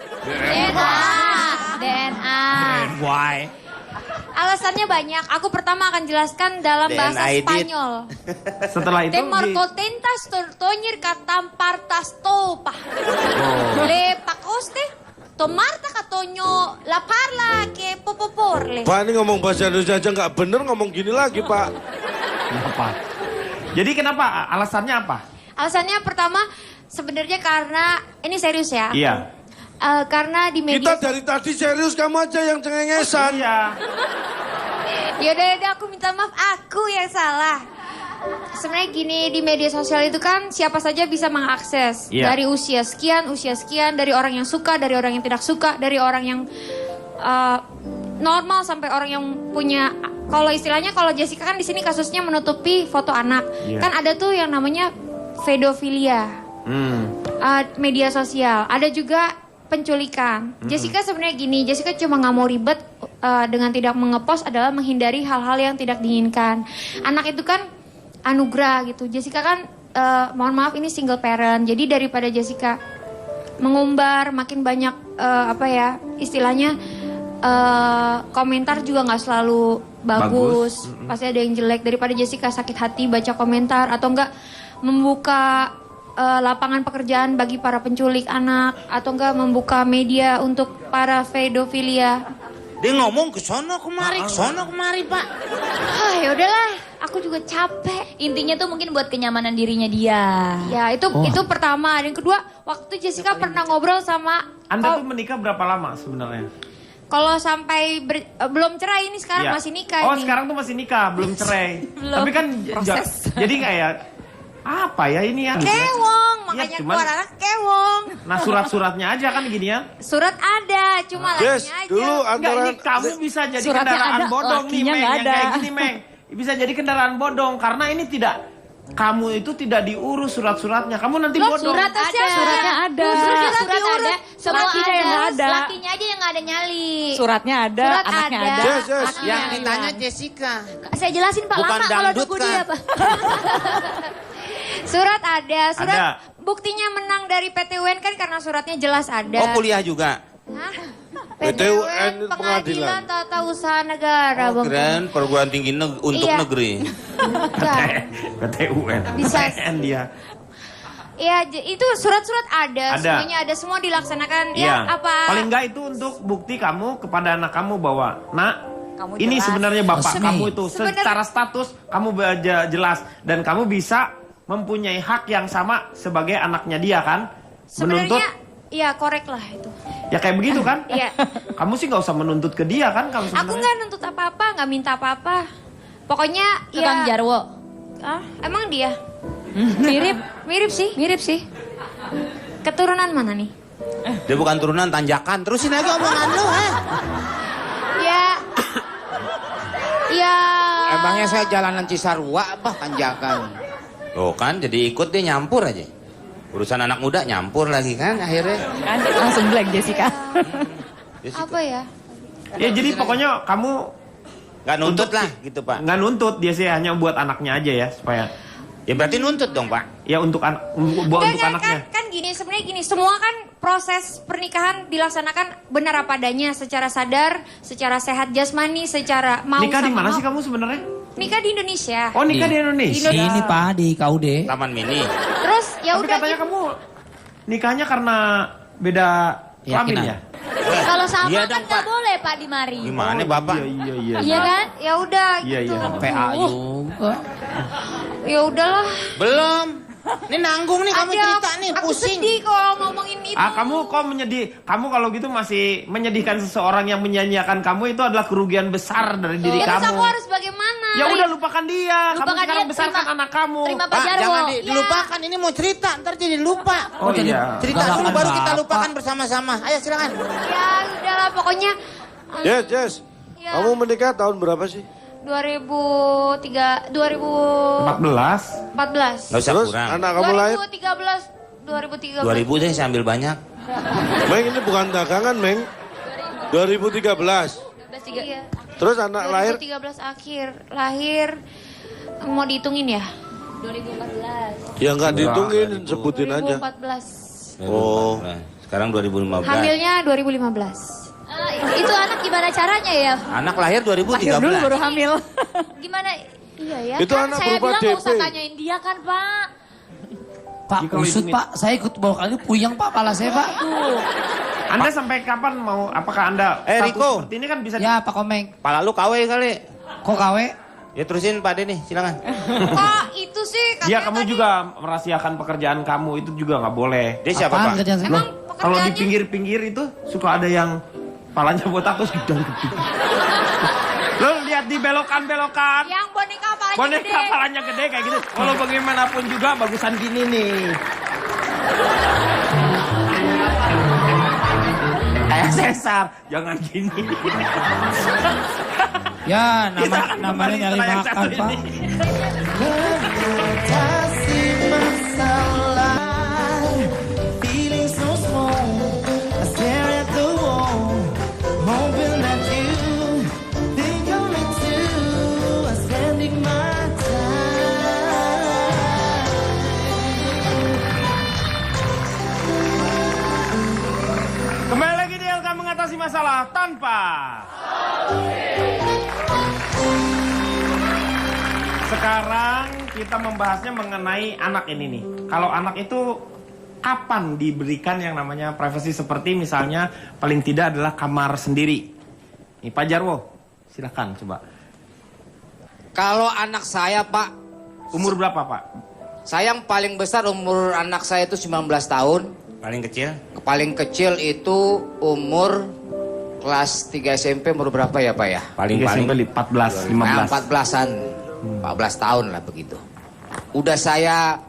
DNA. Why? Alasannya banyak. Aku pertama akan jelaskan dalam bahasa DNA edit. Spanyol. Setelah itu Temorcotentas tortoñer catampartas topa. Le pacoste tomarta catonyo la parla que popoporle. Pak ini ngomong bahasa Indonesia aja nggak bener, ngomong gini lagi Pak. Kenapa? Jadi kenapa? Alasannya apa? Alasannya pertama sebenarnya karena ini serius ya. Iya. Karena di media. Kita dari tadi serius, kamu aja yang cengengesan. Iya. Yaudah, aku minta maaf, aku yang salah. Sebenarnya gini, di media sosial itu kan siapa saja bisa mengakses. Iya. Dari usia sekian, dari orang yang suka, dari orang yang tidak suka, dari orang yang normal sampai orang yang punya. Kalau istilahnya, kalau Jessica kan di sini kasusnya menutupi foto anak. Iya. Kan ada tuh yang namanya pedofilia. Media sosial. Ada juga penculikan. Jessica sebenarnya gini, Jessica cuma nggak mau ribet dengan tidak mengepost adalah menghindari hal-hal yang tidak diinginkan. Anak itu kan anugerah gitu. Jessica kan mohon maaf ini single parent. Jadi daripada Jessica mengumbar makin banyak istilahnya komentar juga nggak selalu bagus. Pasti ada yang jelek. Daripada Jessica sakit hati baca komentar atau enggak membuka lapangan pekerjaan bagi para penculik anak atau enggak membuka media untuk para pedofilia. Dia ngomong ke sono kemari Pak. Ya udahlah, aku juga capek. Intinya tuh mungkin buat kenyamanan dirinya dia. Ya itu pertama. Dan kedua, waktu Jessica pernah ngobrol sama Anda tuh menikah berapa lama sebenarnya? kalau sampai belum cerai ini sekarang Iya. masih nikah. Oh nih. sekarang tuh masih nikah, belum cerai. Belum. Tapi kan jadi kayak apa ya ini ya? Kewong, Iya, makanya cuman- keluar anak kewong. Nah surat-suratnya aja kan gini ya. Surat ada, cuma Yes, lakinya aja. dulu Enggak, antara ini kamu bisa jadi Suratnya kendaraan ada, bodong nih lakinya Meng, nggak yang ada. kayak gini Meng. Bisa jadi kendaraan bodong karena ini kamu itu tidak diurus surat-suratnya. Kamu nanti Loh, bodong. surat ada. Suratnya ada. Surat ada, semua Lakinya yang nggak ada. Lakinya aja yang nggak ada nyali. Suratnya ada, Surat anaknya ada. ada. Yes, yes. Yang ditanya Jessica. Saya jelasin Pak, Bukan lama kalau dangdut, nunggu kan? dia Pak. Surat ada, surat Ada. buktinya menang dari PT UN kan karena suratnya jelas ada. Oh kuliah juga. Hah? PT UN Pengadilan Pengadilan. Tata Usaha Negara, Oh, Bang. keren perguruan tinggi untuk Iya. negeri. Bukan. PT UN. Bisa. PTN dia. Iya, itu surat-surat ada, Ada. semuanya ada, semua dilaksanakan. Iya. Ya, apa? Paling enggak itu untuk bukti kamu kepada anak kamu bahwa, nak, Kamu ini jelas. sebenarnya bapak Resmi. kamu itu Sebenarnya- secara status kamu jelas dan kamu bisa mempunyai hak yang sama sebagai anaknya dia kan? Menuntut, Sebenarnya, ya korek lah itu. ya kayak begitu kan? Iya. Kamu sih nggak usah menuntut ke dia kan? Kamu Aku sebenarnya. nggak nuntut apa-apa, nggak minta apa-apa. Pokoknya Tukang ya. Jarwo. Ah, emang dia? Mirip sih. Keturunan mana nih? Dia bukan turunan tanjakan. Terusin lagi omongan lu. Ya. Emangnya saya jalanan Cisarua apa tanjakan? Oh kan jadi ikut dia nyampur aja. Urusan anak muda nyampur lagi kan akhirnya. Kan langsung blank Jessica. Apa ya? Ya jadi pokoknya kamu Gak nuntut lah gitu Pak. nggak nuntut, dia sih hanya buat anaknya aja ya supaya Ya berarti nuntut dong Pak. ya untuk buat untuk anaknya. Kan gini, sebenarnya gini, semua kan proses pernikahan dilaksanakan benar apa adanya, secara sadar, secara sehat jasmani, secara mau Nikah di sama mana mau. sih kamu sebenarnya? Nikah di Indonesia. Oh nikah di Indonesia. Di ini Pak, di KUD. Taman Mini. Terus ya Tapi udah katanya gitu. kamu nikahnya karena beda kelamin Keyakinan. ya? Kalau sama Iya kan dong, nggak Pak. boleh Pak di mari. Gimana Bapak? Iya. Iya kan? Ya udah Iya, gitu. iya. PA juga. Ya udahlah. Belum. Ini nanggung nih kamu cerita nih aku pusing. sedih kalau ngomongin itu. Kamu kok kamu kalau gitu masih menyedihkan seseorang yang menyanyiakan kamu itu adalah kerugian besar dari diri Ya terus kamu. aku harus bagaimana? Ya udah lupakan dia. Kamu Lupakan sekarang dia, besarkan terima- anak kamu. terima Pak, Jarwo. jangan Ya. dilupakan. Ini mau cerita, ntar jadi lupa. Oh jadi- iya. Cerita dulu Galakan baru kita Bapak. lupakan bersama-sama. Ayo silakan. Ya udahlah pokoknya. Yes. Ya. Kamu menikah tahun berapa sih? 2014. Empat 14. Gak usah Terus kurang. anak kamu lahir? 2013. 2000 deh saya ambil banyak. Meng ini bukan dagangan Meng. 2013. Iya. Terus anak lahir 2013 akhir. Lahir. Mau dihitungin ya? ya nggak dihitungin, sebutin aja. 2014. Oh. Sekarang 2015. Hamilnya 2015. Itu anak gimana caranya ya? Anak lahir 2013. Lahir dulu baru hamil. Gimana? Iya ya Itu kan anak saya berupa bilang nggak usah DP. tanyain dia kan Pak. Pak, Jadi kalau usut hitung- Pak, saya ikut bawa kali puyeng Pak, pala saya Pak. Anda sampai kapan mau, apakah Anda status Riko. seperti ini kan bisa Ya Pak Komeng, Pala lu KW kali. kok kawe? Ya terusin Pak Denny, silakan. Kok itu sih Iya, katanya kamu tadi juga merahasiakan pekerjaan kamu, itu juga nggak boleh. Dia siapa Apaan Pak? kerjaan saya? Emang Kalau di pekerjaannya pinggir-pinggir itu suka ada yang palanya botak terus gedang gede. Lo lihat di belokan-belokan. yang boneka apalagi Boneka gede. palanya gede kayak gitu. Kalau bagaimanapun juga bagusan gini nih. Kayak sesar, jangan gini. Ya, Kita namanya kembali nyari setelah yang makan satu Pak. ini. Kembali lagi di LK mengatasi masalah tanpa. Sekarang kita membahasnya mengenai anak ini nih. Kalau anak itu kapan diberikan yang namanya privasi seperti misalnya paling tidak adalah kamar sendiri. Nih Pak Jarwo, silakan coba. Kalau anak saya Pak, Umur berapa Pak? saya yang paling besar umur anak saya itu 19 tahun. Paling kecil? Paling kecil itu umur kelas 3 SMP umur berapa ya Pak ya? Paling-paling. 14, 15. Nah, 14-an. 14 tahun lah begitu. Udah saya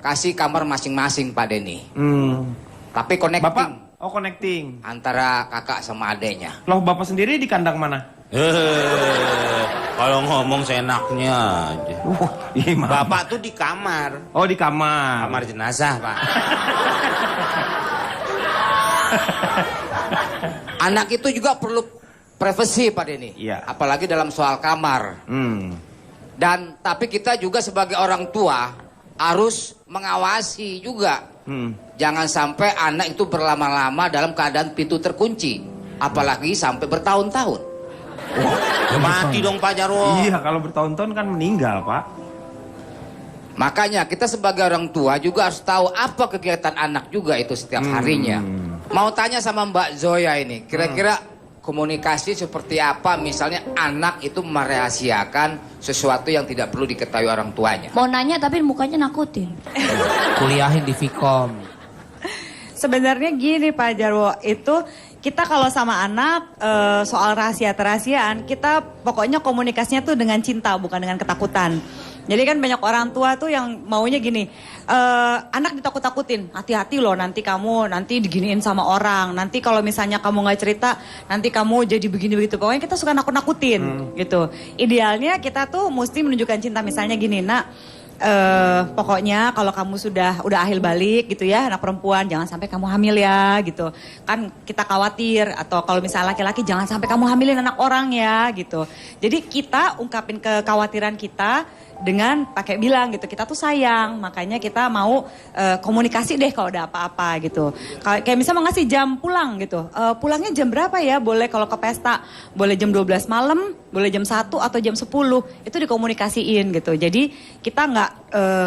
kasih kamar masing-masing Pak Denny. Tapi connecting Bapak? Oh connecting. antara kakak sama adeknya. Loh Bapak sendiri di kandang mana? Kalau ngomong seenaknya aja. Gimana? Bapak tuh di kamar. Oh di kamar. Kamar jenazah Pak. Anak itu juga perlu privasi Pak Denny. Iya. Apalagi dalam soal kamar. Dan tapi kita juga sebagai orang tua harus mengawasi juga. Jangan sampai anak itu berlama-lama dalam keadaan pintu terkunci. Apalagi sampai bertahun-tahun. Ya mati dong Pak Jarwo. Iya kalau bertahun-tahun kan meninggal Pak. Makanya kita sebagai orang tua juga harus tahu apa kegiatan anak juga itu setiap harinya. Mau tanya sama Mbak Zoya ini, kira-kira komunikasi seperti apa misalnya anak itu merahasiakan sesuatu yang tidak perlu diketahui orang tuanya. Mau nanya tapi mukanya nakutin. Kuliahin di Vkom. Sebenarnya gini Pak Jarwo, itu kita kalau sama anak soal rahasia-rahasiaan, kita pokoknya komunikasinya tuh dengan cinta bukan dengan ketakutan. Jadi kan banyak orang tua tuh yang maunya gini, anak ditakut-takutin, hati-hati loh nanti kamu nanti diginiin sama orang, nanti kalau misalnya kamu nggak cerita, nanti kamu jadi begini begitu. Pokoknya kita suka nakut-nakutin gitu. Idealnya kita tuh mesti menunjukkan cinta, misalnya gini, nak. Pokoknya kalau kamu udah akhir balik gitu ya, anak perempuan jangan sampai kamu hamil ya gitu. Kan kita khawatir, atau kalau misalnya laki-laki jangan sampai kamu hamilin anak orang ya gitu. Jadi kita ungkapin kekhawatiran kita dengan pakai bilang gitu, kita tuh sayang, makanya kita mau komunikasi deh kalau ada apa-apa gitu. Kayak misalnya mau ngasih jam pulang gitu, pulangnya jam berapa ya, boleh kalau ke pesta, boleh jam 12 malam, boleh jam 1 atau jam 10, itu dikomunikasiin gitu. Jadi kita nggak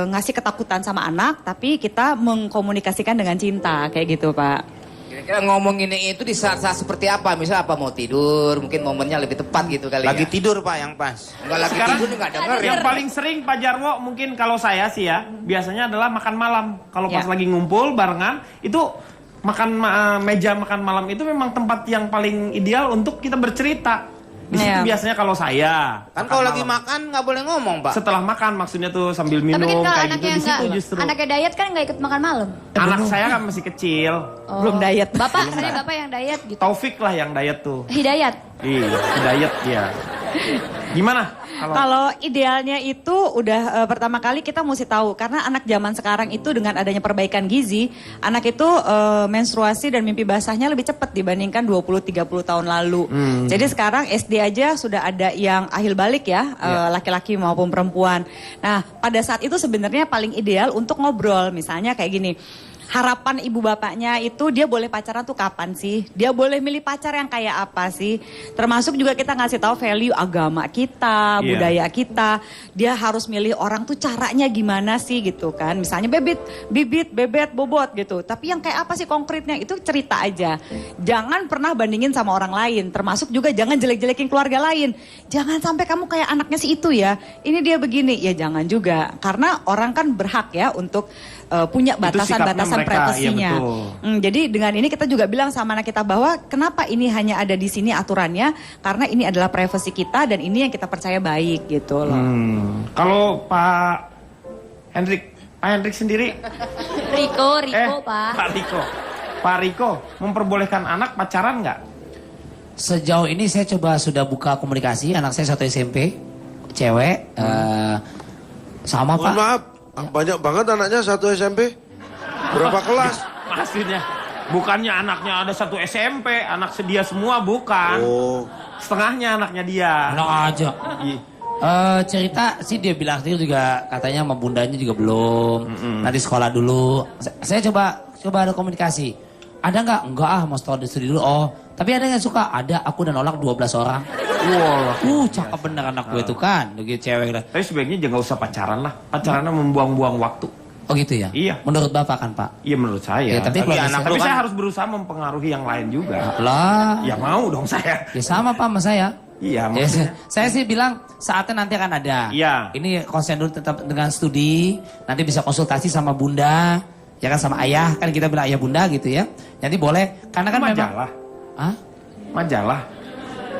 ngasih ketakutan sama anak, tapi kita mengkomunikasikan dengan cinta, kayak gitu Pak. Kira-kira ngomongin itu di saat-saat seperti apa? Misalnya apa mau tidur, mungkin momennya lebih tepat gitu kali Lagi ya. tidur Pak yang pas. Enggak lagi Sekarang tidur nggak denger ya. yang paling sering Pak Jarwo mungkin kalau saya sih ya, biasanya adalah makan malam. Kalau pas Ya. lagi ngumpul barengan, itu meja makan malam itu memang tempat yang paling ideal untuk kita bercerita. Di situ Ya. biasanya kalau saya Kan kalau lagi makan nggak boleh ngomong Pak. setelah makan maksudnya tuh sambil minum Tapi kan kalau kayak anaknya gitu di situ enggak, justru. anaknya diet kan nggak ikut makan malam. Anak saya kan masih kecil. Belum diet. Bapak, saya bapak yang diet gitu. Taufik lah yang diet tuh. Hidayat. Iya, diet dia. Gimana? Kalau idealnya itu udah pertama kali kita mesti tahu, karena anak zaman sekarang itu dengan adanya perbaikan gizi, anak itu menstruasi dan mimpi basahnya lebih cepat dibandingkan 20-30 tahun lalu. Jadi sekarang SD aja sudah ada yang akhir balik ya, laki-laki maupun perempuan. Nah pada saat itu sebenarnya paling ideal untuk ngobrol, misalnya kayak gini. harapan ibu bapaknya itu dia boleh pacaran tuh kapan sih? Dia boleh milih pacar yang kayak apa sih? Termasuk juga kita ngasih tahu value agama kita, budaya kita. Dia harus milih orang tuh caranya gimana sih gitu kan. Misalnya bibit, bebet, bobot gitu. Tapi yang kayak apa sih konkretnya itu cerita aja. Jangan pernah bandingin sama orang lain. Termasuk juga jangan jelek-jelekin keluarga lain. Jangan sampai kamu kayak anaknya si itu ya. Ini dia begini. Ya jangan juga. Karena orang kan berhak ya untuk punya batasan-batasan privasinya. Iya, jadi dengan ini kita juga bilang sama anak kita bahwa kenapa ini hanya ada di sini aturannya karena ini adalah privasi kita dan ini yang kita percaya baik gitu loh. Kalau Pak Hendrik sendiri, Riko, Pak. Pak Riko memperbolehkan anak pacaran nggak? Sejauh ini saya coba sudah buka komunikasi, anak saya 1 SMP, cewek, sama Mohon Pak. maaf, banyak banget anaknya 1 SMP. Berapa kelas? Maksudnya bukannya anaknya ada 1 SMP, anak sedia semua bukan. Oh. Setengahnya anaknya dia. Enak aja. Cerita sih dia bilang sendiri juga katanya sama bundanya juga belum. Nanti sekolah dulu. Saya coba ada komunikasi. Ada nggak? Enggak mau studi dulu. Oh, tapi ada yang suka? Ada. Aku dan nolak 12 orang. Wow. Cakep bener anak gue itu kan. Begitu cewek lah. Tapi sebaiknya jangan usah pacaran lah. Pacarannya membuang-buang waktu. Oh gitu ya? Iya. Menurut Bapak kan Pak? Iya menurut saya. Ya, tapi tapi saya harus berusaha mempengaruhi yang lain juga. Lah. Ya mau dong saya. Ya sama Pak sama saya. Iya. Ya, saya sih bilang saatnya nanti akan ada. Iya. Ini konsen dulu tetap dengan studi. Nanti bisa konsultasi sama bunda. Ya kan sama ayah. Kan kita bilang ayah bunda gitu ya. Nanti boleh. Karena kan majalah. Hah? Majalah.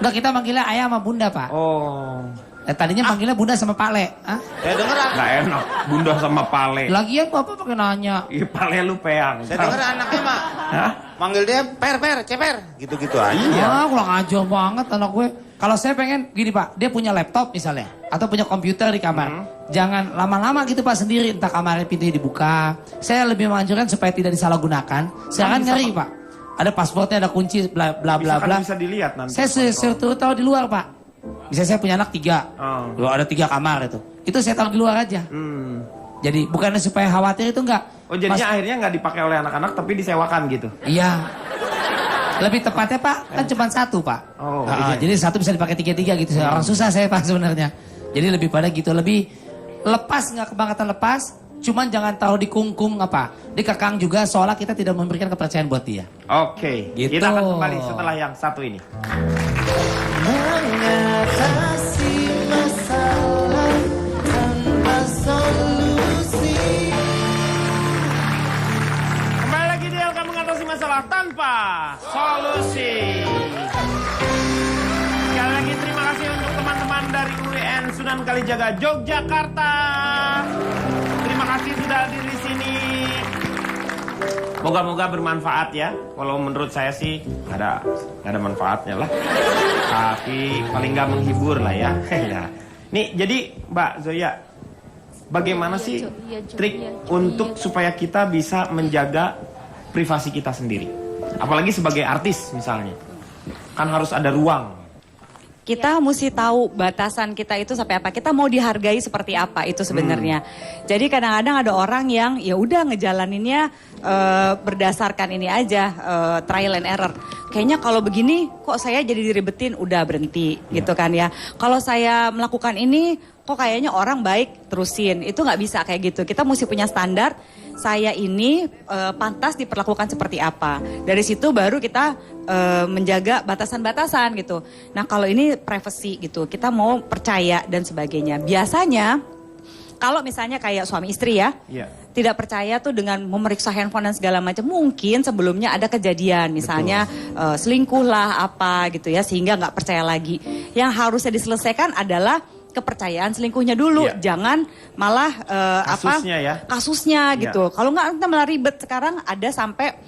Enggak, kita manggilnya ayah sama bunda Pak. Oh. Tadinya manggilnya bunda sama Pale. Hah? Saya denger Nggak enak. Bunda sama Pale. Lagian Bapak pakai nanya. Iya Pale lu peang. Saya denger anaknya mah. Hah? Manggil dia ceper. Gitu-gitu aja. Iya, kurang ajar banget anak gue. Kalau saya pengen gini Pak, dia punya laptop misalnya. Atau punya komputer di kamar. Jangan lama-lama gitu Pak sendiri. Entah kamarnya pintunya dibuka. Saya lebih menganjurkan supaya tidak disalahgunakan. Saya kan ngeri Pak. Ada pasportnya, ada kunci, bla bla bla bla. Bisa dilihat nanti. Saya tahu di luar Pak. Misalnya saya punya anak 3. Ada 3 kamar itu. Itu saya taruh di luar aja. Jadi bukannya supaya khawatir itu enggak. Oh jadinya akhirnya nggak dipakai oleh anak-anak tapi disewakan gitu. Iya. Lebih tepatnya Pak, kan cuma 1 Pak. Oh, iya. Jadi 1 bisa dipakai 3 gitu. Orang susah saya Pak sebenarnya. Jadi lebih pada gitu, lebih lepas nggak kebangetan lepas. Cuman jangan taruh di kungkung apa. Dikekang juga seolah kita tidak memberikan kepercayaan buat dia. Oke. Gitu. Kita akan kembali setelah yang satu ini. Mengatasi masalah tanpa solusi. Kembali lagi di LK mengatasi masalah tanpa solusi. Sekali lagi terima kasih untuk teman-teman dari UIN Sunan Kalijaga Yogyakarta. Terima kasih sudah hadir di sini. Moga-moga bermanfaat ya. Kalau menurut saya sih nggak ada manfaatnya lah. Tapi paling nggak menghibur lah ya. Nih jadi Mbak Zoya, bagaimana sih trik untuk supaya kita bisa menjaga privasi kita sendiri? Apalagi sebagai artis misalnya, kan harus ada ruang. Kita mesti tahu batasan kita itu sampai apa. Kita mau dihargai seperti apa itu sebenarnya. Jadi kadang-kadang ada orang yang ya udah ngejalaninnya berdasarkan ini aja trial and error. Kayaknya kalau begini kok saya jadi diribetin udah berhenti gitu kan ya. Kalau saya melakukan ini kok kayaknya orang baik terusin. Itu nggak bisa kayak gitu. Kita mesti punya standar. Saya ini pantas diperlakukan seperti apa. Dari situ baru kita menjaga batasan-batasan gitu. Nah kalau ini privacy gitu, kita mau percaya dan sebagainya. Biasanya kalau misalnya kayak suami istri ya, tidak percaya tuh dengan memeriksa handphone dan segala macam. Mungkin sebelumnya ada kejadian, misalnya selingkuh lah apa gitu ya, sehingga nggak percaya lagi. Yang harusnya diselesaikan adalah kepercayaan selingkuhnya dulu, jangan malah kasusnya gitu. Kalau nggak kita malah ribet. Sekarang ada sampai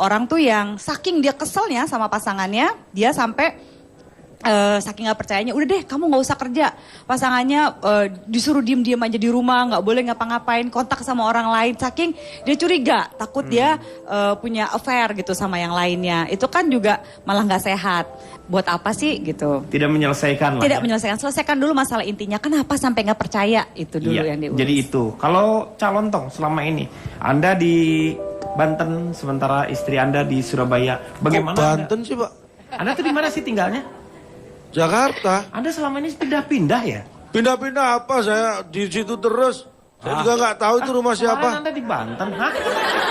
orang tuh yang saking dia keselnya sama pasangannya, dia sampai saking nggak percayanya, udah deh kamu nggak usah kerja. Pasangannya disuruh diem-diem aja di rumah, nggak boleh ngapa-ngapain, kontak sama orang lain. Saking dia curiga, takut dia punya affair gitu sama yang lainnya. Itu kan juga malah nggak sehat. Buat apa sih gitu? Tidak menyelesaikan lah. Tidak menyelesaikan. Selesaikan dulu masalah intinya. Kenapa sampai nggak percaya? Itu dulu yang diurus. Jadi itu. Kalau calon tong selama ini, Anda di Banten, sementara istri Anda di Surabaya. Bagaimana? Kok Banten sih, Pak? Anda tuh di mana sih tinggalnya? Jakarta. Anda selama ini pindah-pindah ya? Pindah-pindah apa? Saya di situ terus. Saya juga nggak tahu itu rumah siapa. Kemarin Anda di Banten, hah?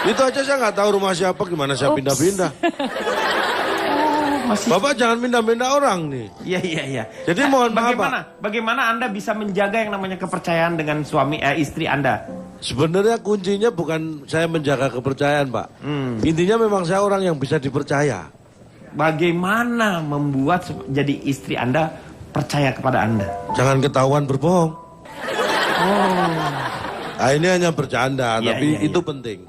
Itu aja saya nggak tahu rumah siapa. Gimana saya pindah-pindah? Masih... Bapak jangan pindah-pindah orang nih. Iya. Jadi mohon maaf, Pak. Bagaimana Anda bisa menjaga yang namanya kepercayaan dengan istri Anda? Sebenarnya kuncinya bukan saya menjaga kepercayaan, Pak. Intinya memang saya orang yang bisa dipercaya. Bagaimana membuat jadi istri Anda percaya kepada Anda? Jangan ketahuan berbohong. Nah, ini hanya bercanda, tapi itu penting.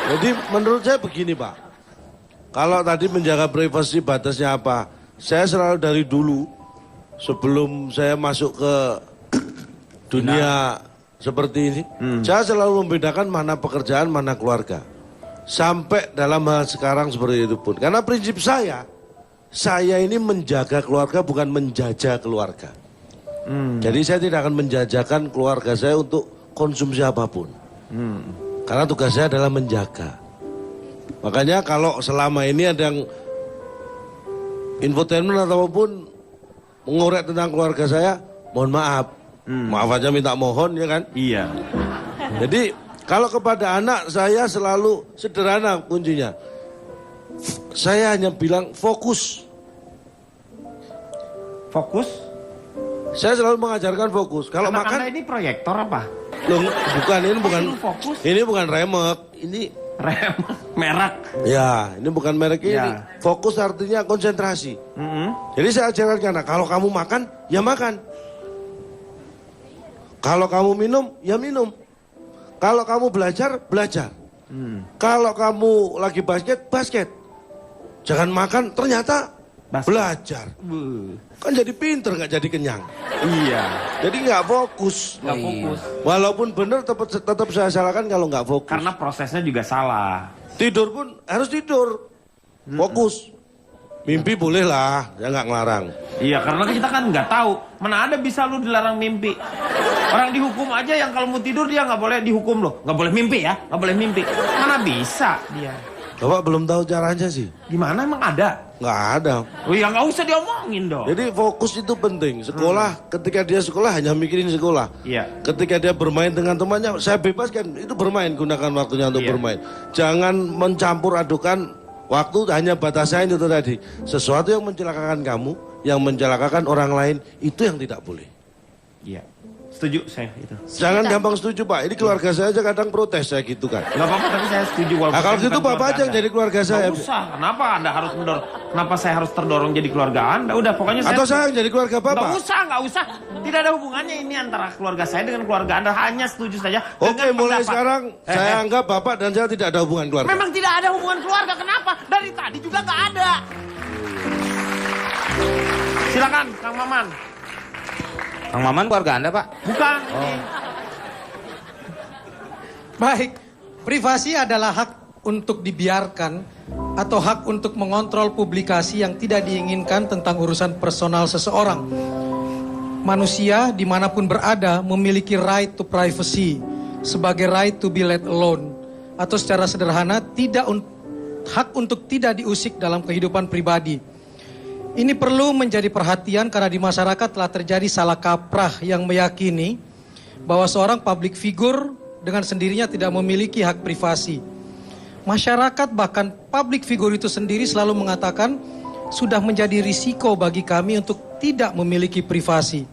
Jadi menurut saya begini, Pak. Kalau tadi menjaga privasi batasnya apa? Saya selalu dari dulu, sebelum saya masuk ke dunia seperti ini, saya selalu membedakan mana pekerjaan, mana keluarga. Sampai dalam hal sekarang seperti itu pun. Karena prinsip saya ini menjaga keluarga bukan menjajah keluarga. Jadi saya tidak akan menjajakan keluarga saya untuk konsumsi apapun. Karena tugas saya adalah menjaga. Makanya kalau selama ini ada yang infotainment ataupun mengorek tentang keluarga saya, mohon maaf. Maaf aja minta mohon ya kan? Iya. Jadi kalau kepada anak saya selalu sederhana kuncinya. Saya hanya bilang fokus. Fokus? Saya selalu mengajarkan fokus. Kalau Anak makan Anda ini proyektor apa? Loh, bukan ini bukan fokus. Ini bukan remek, ini merek. ya, ini bukan merek ini. Ya. Fokus artinya konsentrasi. Jadi saya ajarkan ke anak, kalau kamu makan, ya makan. Kalau kamu minum, ya minum. Kalau kamu belajar, belajar. Kalau kamu lagi basket. Jangan makan, ternyata belajar. Kan jadi pinter, nggak jadi kenyang. Iya. Jadi nggak fokus. Nggak fokus. Walaupun benar tetap saya salahkan kalau nggak fokus. Karena prosesnya juga salah. Tidur pun harus tidur. Fokus. Mimpi boleh lah, saya nggak ngelarang. Iya, karena kita kan nggak tahu. Mana ada bisa lu dilarang mimpi. Orang dihukum aja yang kalau mau tidur dia nggak boleh dihukum loh. Nggak boleh mimpi ya, nggak boleh mimpi. Mana bisa dia. Bapak belum tahu caranya sih. Gimana emang ada? Nggak ada. Oh ya nggak usah diomongin dong. Jadi fokus itu penting. Sekolah, ketika dia sekolah hanya mikirin sekolah. Iya. Ketika dia bermain dengan temannya, saya bebaskan. Itu bermain, gunakan waktunya untuk bermain. Jangan mencampur adukan waktu, hanya batasan itu tadi. Sesuatu yang mencelakakan kamu, yang mencelakakan orang lain, itu yang tidak boleh. Iya. Setuju saya itu. Jangan gampang setuju, Pak. Ini keluarga saya aja kadang protes saya gitu kan. Nggak apa-apa, tapi saya setuju. Nah, kalau gitu Bapak aja yang jadi keluarga saya. Nggak usah. Kenapa Anda harus mendorong? Kenapa saya harus terdorong jadi keluarga Anda? Udah, pokoknya Atau saya yang jadi keluarga Bapak? Nggak usah. Tidak ada hubungannya ini antara keluarga saya dengan keluarga Anda. Hanya setuju saja. Oke, mulai sekarang saya anggap Bapak dan saya tidak ada hubungan keluarga. Memang tidak ada hubungan keluarga. Kenapa? Dari tadi juga nggak ada. Silakan, Kang Maman. Kang Maman keluarga Anda, Pak? Bukan. Baik, privasi adalah hak untuk dibiarkan atau hak untuk mengontrol publikasi yang tidak diinginkan tentang urusan personal seseorang. Manusia dimanapun berada memiliki right to privacy sebagai right to be let alone. Atau secara sederhana hak untuk tidak diusik dalam kehidupan pribadi. Ini perlu menjadi perhatian karena di masyarakat telah terjadi salah kaprah yang meyakini bahwa seorang public figure dengan sendirinya tidak memiliki hak privasi. Masyarakat bahkan public figure itu sendiri selalu mengatakan sudah menjadi risiko bagi kami untuk tidak memiliki privasi.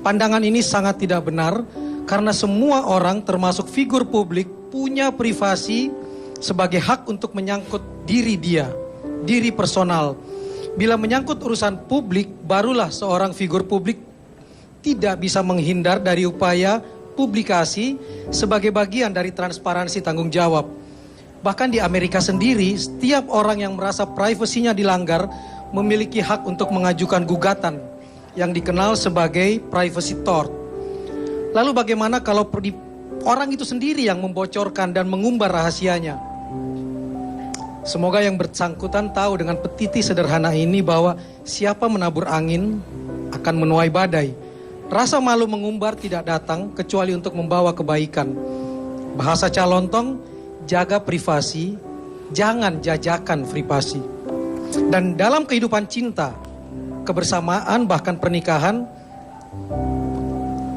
Pandangan ini sangat tidak benar karena semua orang termasuk figur publik punya privasi sebagai hak untuk menyangkut diri dia, diri personal. Bila menyangkut urusan publik, barulah seorang figur publik tidak bisa menghindar dari upaya publikasi sebagai bagian dari transparansi tanggung jawab. Bahkan di Amerika sendiri, setiap orang yang merasa privasinya dilanggar memiliki hak untuk mengajukan gugatan yang dikenal sebagai privacy tort. Lalu bagaimana kalau orang itu sendiri yang membocorkan dan mengumbar rahasianya? Semoga yang bersangkutan tahu dengan petiti sederhana ini bahwa siapa menabur angin akan menuai badai. Rasa malu mengumbar tidak datang kecuali untuk membawa kebaikan. Bahasa Calontong, jaga privasi, jangan jajakan privasi. Dan dalam kehidupan cinta, kebersamaan bahkan pernikahan,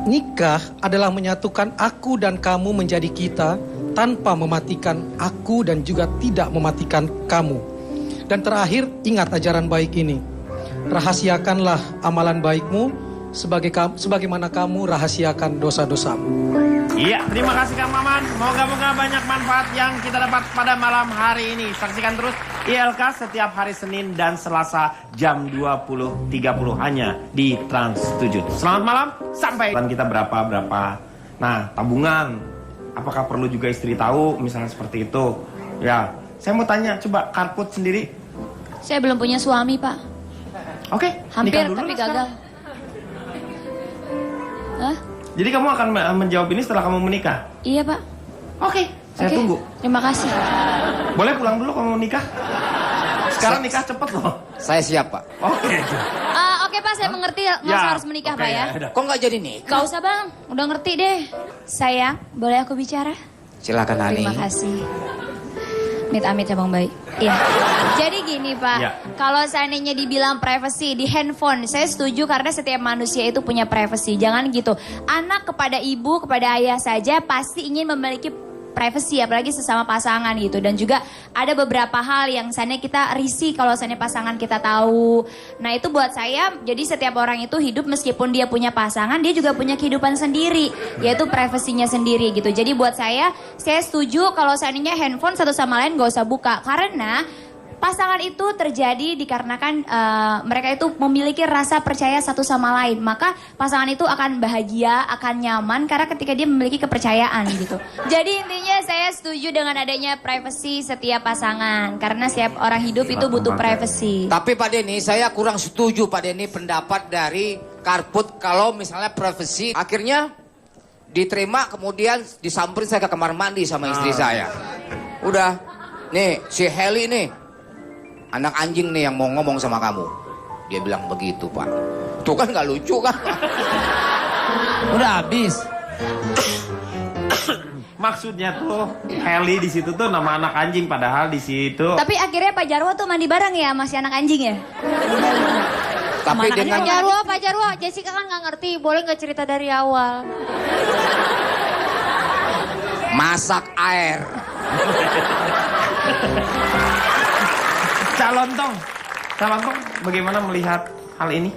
nikah adalah menyatukan aku dan kamu menjadi kita tanpa mematikan aku dan juga tidak mematikan kamu. Dan terakhir, ingat ajaran baik ini. Rahasiakanlah amalan baikmu sebagaimana kamu rahasiakan dosa-dosamu. Iya, terima kasih Kang Maman. Moga-moga banyak manfaat yang kita dapat pada malam hari ini. Saksikan terus ILK setiap hari Senin dan Selasa jam 20.30 hanya di Trans 7. Selamat malam, sampai kita berapa. Nah, tabungan. Apakah perlu juga istri tahu misalnya seperti itu? Ya, saya mau tanya, coba Karput sendiri. Saya belum punya suami, Pak. Oke, Hampir nikah dulu tapi lah gagal. Hah? Jadi kamu akan menjawab ini setelah kamu menikah? Iya, Pak. Oke, saya Oke, tunggu. Terima kasih. Boleh pulang dulu kamu nikah? Sekarang nikah cepet loh. Saya siap, Pak. Oke. Oke, Pak, saya mengerti. Nggak usah harus menikah, Pak ya. Kok nggak jadi nikah? Gak usah, Bang. Udah ngerti deh. Sayang, boleh aku bicara? Silakan, Ani. Terima kasih. Amit-amit ya Bang Baik. Iya. Jadi gini Pak, Ya. kalau seandainya dibilang privacy di handphone, saya setuju karena setiap manusia itu punya privacy. Jangan gitu. Anak kepada ibu, kepada ayah saja pasti ingin memiliki privacy, apalagi sesama pasangan gitu. Dan juga ada beberapa hal yang seandainya kita risih kalau seandainya pasangan kita tahu. Nah itu buat saya, jadi setiap orang itu hidup meskipun dia punya pasangan, dia juga punya kehidupan sendiri, yaitu privasinya sendiri gitu. Jadi buat saya setuju kalau seandainya handphone satu sama lain gak usah buka. Karena pasangan itu terjadi dikarenakan mereka itu memiliki rasa percaya satu sama lain. Maka pasangan itu akan bahagia, akan nyaman karena ketika dia memiliki kepercayaan gitu. Jadi intinya saya setuju dengan adanya privacy setiap pasangan. Karena setiap orang hidup itu butuh privacy. Tapi Pak Denny, saya kurang setuju Pak Denny pendapat dari Karput kalau misalnya privacy akhirnya diterima kemudian disamperin saya ke kamar mandi sama istri saya. Udah, nih si Heli nih. Anak anjing nih yang mau ngomong sama kamu. Dia bilang begitu, Pak. Tuh kan gak lucu kan? Udah habis. Maksudnya tuh Heli di situ tuh nama anak anjing, padahal di situ. Tapi akhirnya Pak Jarwo tuh mandi bareng ya masih anak anjing ya? Tapi dengan Pak Jarwo, Jessica kan nggak ngerti. Boleh nggak cerita dari awal? masak air. Calontong, bagaimana melihat hal ini?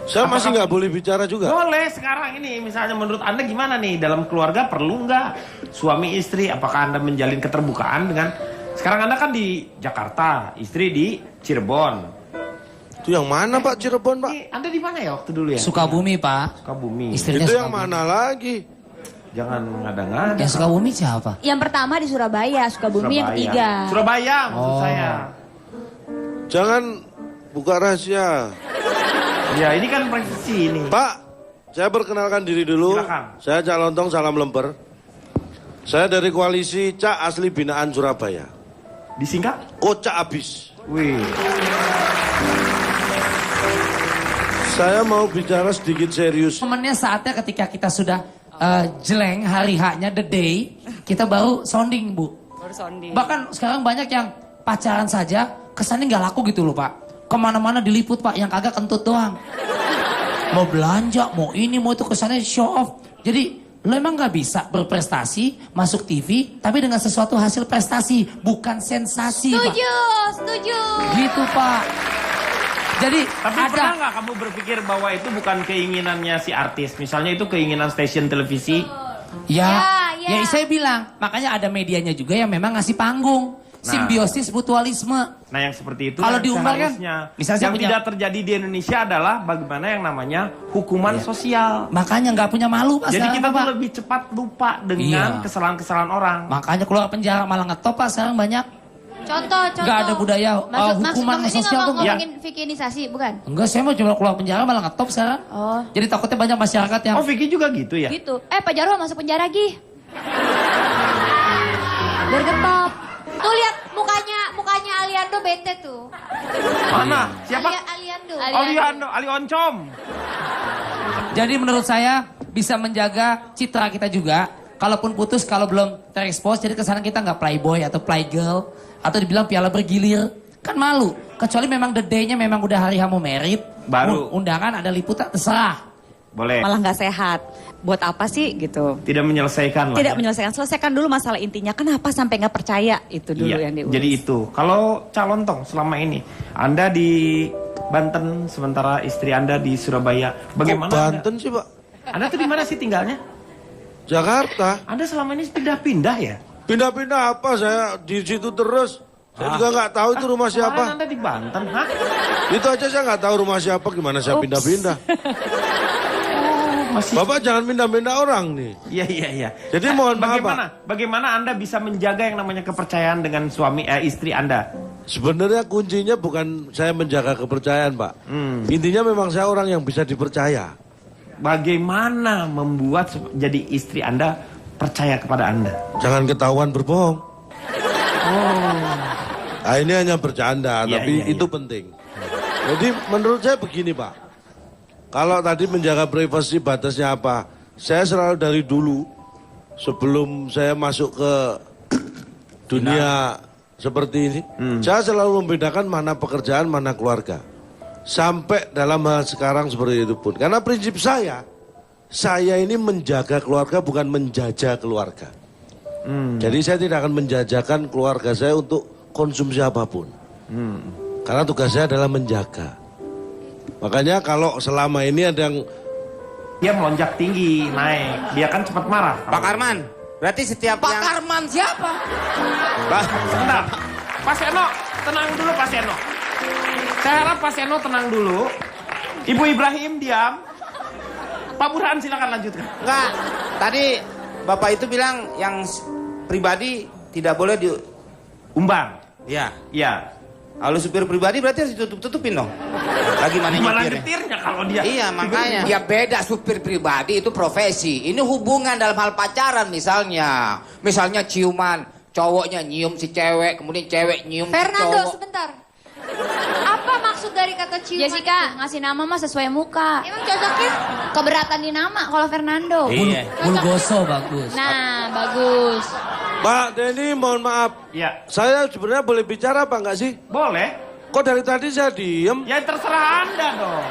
Saya masih nggak boleh bicara juga. Boleh sekarang ini, misalnya menurut Anda gimana nih dalam keluarga perlu nggak suami istri? Apakah Anda menjalin keterbukaan dengan? Sekarang Anda kan di Jakarta, istri di Cirebon. Itu yang mana Pak Cirebon Pak? Anda di mana ya waktu dulu ya? Sukabumi Pak. Sukabumi. Istrinya Itu yang Sukabumi. mana lagi? Jangan ngada-ngada. Yang Sukabumi siapa? Yang pertama di Surabaya, Sukabumi yang ketiga. Surabaya maksud Oh. saya. Jangan buka rahasia. Ya ini kan privasi ini. Pak, saya perkenalkan diri dulu. Silakan. Saya Cak Lontong, salam lemper. Saya dari koalisi Cak Asli Binaan Surabaya. Disingkat? Kocak abis. Wih. Saya mau bicara sedikit serius. Momennya saatnya ketika kita sudah jeleng hari haknya the day, kita baru sounding Bu. Baru sounding. Bahkan sekarang banyak yang pacaran saja kesannya nggak laku gitu loh Pak. Kemana-mana diliput Pak, yang kagak kentut doang. Mau belanja, mau ini, mau itu, kesannya show off. Jadi lo emang nggak bisa berprestasi, masuk TV, tapi dengan sesuatu hasil prestasi, bukan sensasi Pak. Setuju. Gitu Pak. Jadi Tapi ada. pernah nggak kamu berpikir bahwa itu bukan keinginannya si artis? Misalnya itu keinginan stasiun televisi. Ya, Ya, ya saya bilang, makanya ada medianya juga yang memang ngasih panggung. Simbiosis mutualisme. Nah yang seperti itu Kalau yang diumbar kan, seharusnya. misalnya saya yang punya- tidak terjadi di Indonesia adalah bagaimana yang namanya hukuman sosial. Makanya nggak punya malu Pak. Jadi sekarang, kita tuh Pak. lebih cepat lupa dengan Iya. kesalahan-kesalahan orang. Makanya keluar penjara malah ngetop Pak sekarang banyak. Contoh. Nggak ada budaya hukuman Maksudnya sosial tuh nggak. ngomongin vikinisasi, bukan? Enggak, saya mau cuma keluar penjara malah ngetop sekarang. Oh. Jadi takutnya banyak masyarakat yang Oh Vicky juga gitu ya? Gitu. Pak Jarwo masuk penjara Gi. Biar getop. Tuh lihat mukanya Aliando bete tuh. Mana? Siapa? Aliando. Ali Oncom. Jadi menurut saya bisa menjaga citra kita juga. kalaupun putus kalau belum terekspos, jadi kesannya kita nggak playboy atau playgirl atau dibilang piala bergilir, kan malu. Kecuali memang the day-nya memang udah hari mau merit, baru undangan ada liputan, terserah. Boleh. Malah nggak sehat. Buat apa sih gitu? Tidak menyelesaikan lah. Tidak ya. menyelesaikan. Selesaikan dulu masalah intinya. Kenapa sampai nggak percaya? Itu dulu Iya, yang diurus. jadi itu. Kalau calon tong selama ini, Anda di Banten, sementara istri Anda di Surabaya. Bagaimana? Kok Banten sih, Pak? Anda tuh di mana sih tinggalnya? Jakarta. Anda selama ini pindah-pindah ya? Pindah-pindah apa? Saya di situ terus. Saya juga nggak tahu itu rumah Kemarin siapa. Anda di Banten, hah? Itu aja saya nggak tahu rumah siapa. Gimana saya pindah-pindah? Masih. Bapak jangan pindah-pindah orang nih. Iya. Jadi mohon maaf, Pak. Bagaimana Anda bisa menjaga yang namanya kepercayaan dengan istri Anda? Sebenarnya kuncinya bukan saya menjaga kepercayaan, Pak. Intinya memang saya orang yang bisa dipercaya. Bagaimana membuat jadi istri Anda percaya kepada Anda? Jangan ketahuan berbohong. Nah, ini hanya bercanda, Iya, tapi iya, itu iya. penting. Jadi menurut saya begini, Pak. Kalau tadi menjaga privasi batasnya apa? Saya selalu dari dulu, sebelum saya masuk ke dunia seperti ini, saya selalu membedakan mana pekerjaan, mana keluarga. Sampai dalam hal sekarang seperti itu pun. Karena prinsip saya ini menjaga keluarga bukan menjajah keluarga. Jadi saya tidak akan menjajakan keluarga saya untuk konsumsi apapun. Karena tugas saya adalah menjaga. Makanya kalau selama ini ada yang Dia melonjak tinggi, naik. Dia kan cepat marah. Pak Arman, berarti setiap Pak yang... Karman siapa? Sebentar. Pak Seno, tenang dulu Pak Seno. Saya harap Pak Seno tenang dulu. Ibu Ibrahim diam. Pak Burhan silakan lanjutkan. Enggak, tadi Bapak itu bilang yang pribadi tidak boleh di... Umbar. Ya, Iya. kalau supir pribadi berarti harus ditutup-tutupin dong. Lagi mana Gimana nyetirnya? nyetirnya kalau dia? Iya, makanya. Ya beda, supir pribadi itu profesi. Ini hubungan dalam hal pacaran misalnya. Misalnya ciuman, cowoknya nyium si cewek, kemudian cewek nyium si Fernando, cowok. sebentar. Apa maksud dari kata ciuman? Jessica ngasih nama mah sesuai muka. Emang cocoknya? Keberatan di nama kalau Fernando. Iya. Bulgoso bagus. Nah, bagus. Pak Denny, mohon maaf. Iya. Saya sebenarnya boleh bicara apa enggak sih? Boleh. Kok dari tadi saya diem? Ya terserah Anda dong.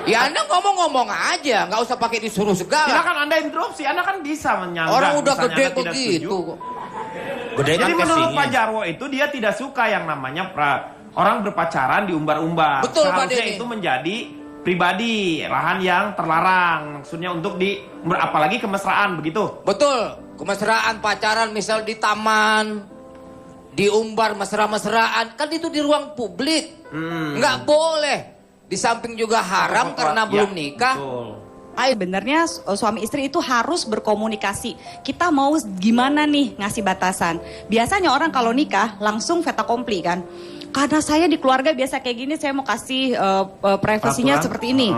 Ya Anda ngomong-ngomong aja, nggak usah pakai disuruh segala. Silakan Anda interupsi. Anda kan bisa menyanggah. Orang udah misalnya gede Anda tidak begitu. setuju. Gede Jadi kan menurut casingnya. Pak Jarwo itu dia tidak suka yang namanya orang berpacaran diumbar-umbar. Betul, Pak Seharusnya Denny. itu menjadi pribadi, lahan yang terlarang. Maksudnya untuk apalagi kemesraan begitu. Betul, kemesraan pacaran misal di taman, diumbar mesra-mesraan, kan itu di ruang publik. Nggak boleh. Di samping juga haram karena Ya, belum nikah. Betul. Sebenarnya suami istri itu harus berkomunikasi. Kita mau gimana nih ngasih batasan. Biasanya orang kalau nikah langsung fait accompli kan. Karena saya di keluarga biasa kayak gini, saya mau kasih privasinya Peraturan? seperti ini.